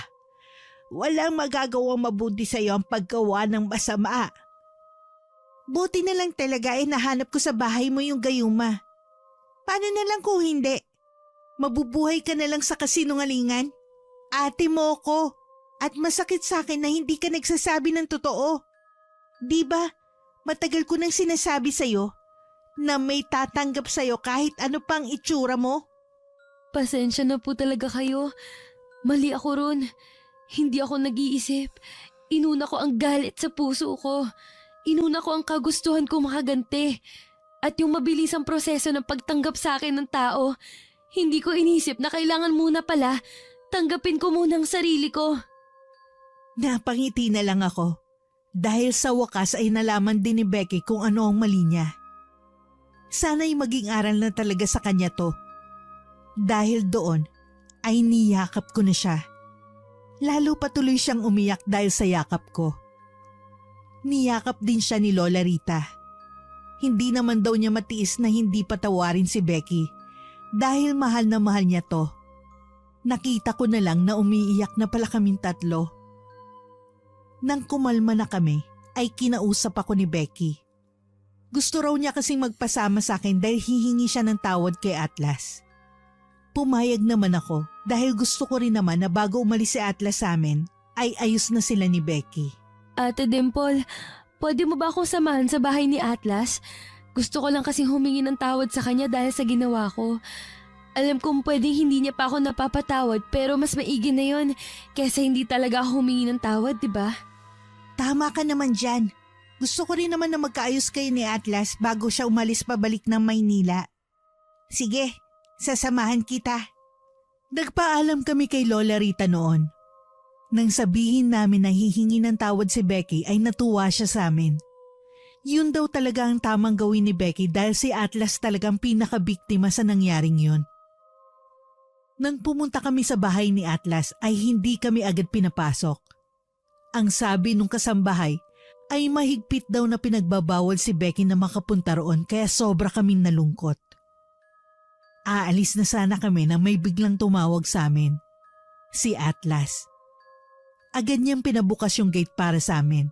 Walang magagawang mabuti sa'yo ang paggawa ng masama. Buti na lang talaga nahanap ko sa bahay mo yung gayuma. Paano na lang kung hindi? Mabubuhay ka na lang sa kasinungalingan? Ate mo ko. At masakit sa akin na hindi ka nagsasabi ng totoo. Di ba, matagal ko nang sinasabi sa'yo na may tatanggap sa'yo kahit ano pang itsura mo? Pasensya na po talaga kayo. Mali ako ron. Hindi ako nag-iisip. Inuna ko ang galit sa puso ko. Inuna ko ang kagustuhan ko makaganti. At yung mabilisang proseso ng pagtanggap sa akin ng tao, hindi ko inisip na kailangan muna pala tanggapin ko muna ang sarili ko. Napangiti na lang ako dahil sa wakas ay nalaman din ni Becky kung ano ang mali niya. Sana'y maging aral na talaga sa kanya to. Dahil doon ay niyakap ko na siya. Lalo patuloy siyang umiyak dahil sa yakap ko. Niyakap din siya ni Lola Rita. Hindi naman daw niya matiis na hindi patawarin si Becky dahil mahal na mahal niya to. Nakita ko na lang na umiiyak na pala kaming tatlo. Nang kumalma na kami, ay kinausap ako ni Becky. Gusto raw niya kasing magpasama sa akin dahil hihingi siya ng tawad kay Atlas. Pumayag naman ako dahil gusto ko rin naman na bago umalis si Atlas sa amin, ay ayos na sila ni Becky. Ate Dimple, pwede mo ba akong samahan sa bahay ni Atlas? Gusto ko lang kasing humingi ng tawad sa kanya dahil sa ginawa ko. Alam kong pwedeng hindi niya pa ako napapatawad pero mas maigi na yon kaysa hindi talaga ako humingi ng tawad, di ba? Tama ka naman dyan. Gusto ko rin naman na magkaayos kayo ni Atlas bago siya umalis pabalik ng Maynila. Sige, sasamahan kita. Nagpaalam kami kay Lola Rita noon. Nang sabihin namin na hihingi ng tawad si Becky ay natuwa siya sa amin. Yun daw talaga ang tamang gawin ni Becky dahil si Atlas talagang pinakabiktima sa nangyaring yun. Nang pumunta kami sa bahay ni Atlas ay hindi kami agad pinapasok. Ang sabi nung kasambahay ay mahigpit daw na pinagbabawal si Becky na makapunta roon kaya sobra kaming nalungkot. Aalis na sana kami nang may biglang tumawag sa amin. Si Atlas. Agad niyang pinabukas yung gate para sa amin.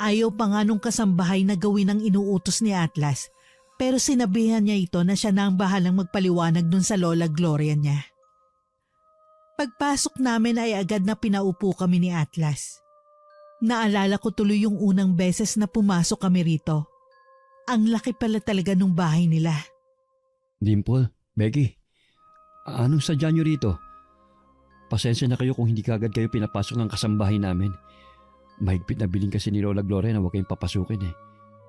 Ayaw pa nga nung kasambahay na gawin ang inuutos ni Atlas pero sinabihan niya ito na siya na ang bahalang magpaliwanag dun sa Lola Gloria niya. Pagpasok namin ay agad na pinaupo kami ni Atlas. Naalala ko tuloy yung unang beses na pumasok kami rito. Ang laki pala talaga nung bahay nila. Dimple, Becky, anong sadya niyo rito? Pasensya na kayo kung hindi kaagad kayo pinapasok ng kasambahay namin. Mahigpit na biling kasi ni Lola Gloria na huwag kayong papasukin eh.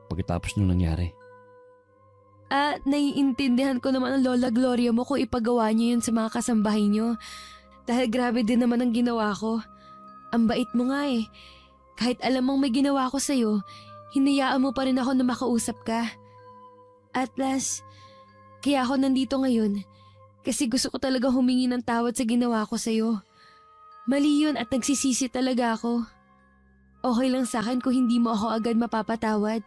Pagkatapos nung nangyari. Naiintindihan ko naman ang Lola Gloria mo kung ipagawa niyo yun sa mga kasambahay niyo. Dahil grabe din naman ang ginawa ko. Ang bait mo nga eh. Kahit alam mong may ginawa ko sa'yo, hinayaan mo pa rin ako na makausap ka. Atlas, kaya ako nandito ngayon kasi gusto ko talaga humingi ng tawad sa ginawa ko sa'yo. Mali yun at nagsisisi talaga ako. Okay lang sa akin kung hindi mo ako agad mapapatawad.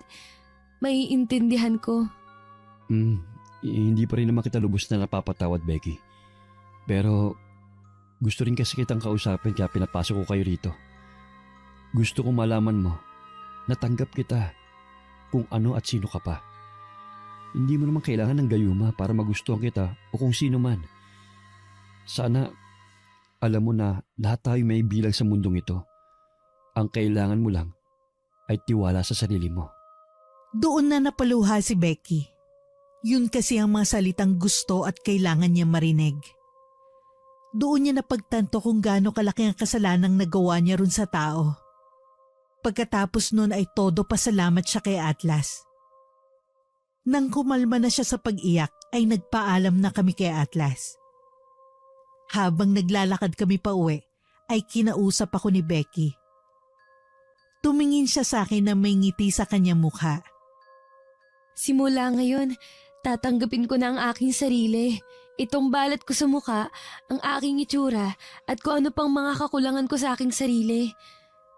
Maiintindihan ko. Hindi pa rin naman kita lubos na napapatawad, Becky. Pero gusto rin kasi kitang kausapin kaya pinapasok ko kayo rito. Gusto kong malaman mo na tanggap kita kung ano at sino ka pa. Hindi mo naman kailangan ng gayuma para magustuhan kita o kung sino man. Sana alam mo na lahat tayo may bilang sa mundong ito. Ang kailangan mo lang ay tiwala sa sarili mo. Doon na napaluha si Becky. Yun kasi ang mga salitang gusto at kailangan niya marinig. Doon niya napagtanto kung gaano kalaki ang kasalanang nagawa niya ron sa tao. Pagkatapos nun ay todo pasalamat siya kay Atlas. Nang kumalma na siya sa pag-iyak ay nagpaalam na kami kay Atlas. Habang naglalakad kami pa uwi ay kinausap ako ni Becky. Tumingin siya sa akin na may ngiti sa kanyang mukha. Simula ngayon, tatanggapin ko na ang aking sarili. Itong balat ko sa mukha, ang aking itsura, at kung ano pang mga kakulangan ko sa aking sarili.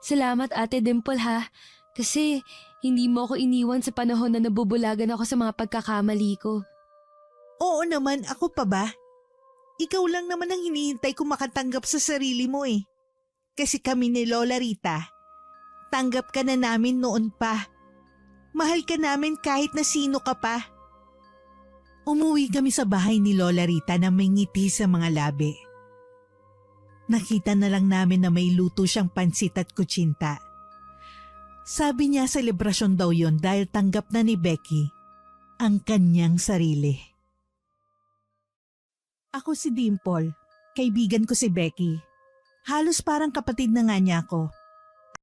Salamat Ate Dimple ha, kasi hindi mo ako iniwan sa panahon na nabubulagan ako sa mga pagkakamali ko. Oo naman, ako pa ba? Ikaw lang naman ang hinihintay ko makatanggap sa sarili mo eh. Kasi kami ni Lola Rita, tanggap ka na namin noon pa. Mahal ka namin kahit na sino ka pa. Umuwi kami sa bahay ni Lola Rita na may ngiti sa mga labi. Nakita na lang namin na may luto siyang pansit at kutsinta. Sabi niya selebrasyon daw yon dahil tanggap na ni Becky ang kanyang sarili. Ako si Dimple, kaibigan ko si Becky. Halos parang kapatid na nga niya ako.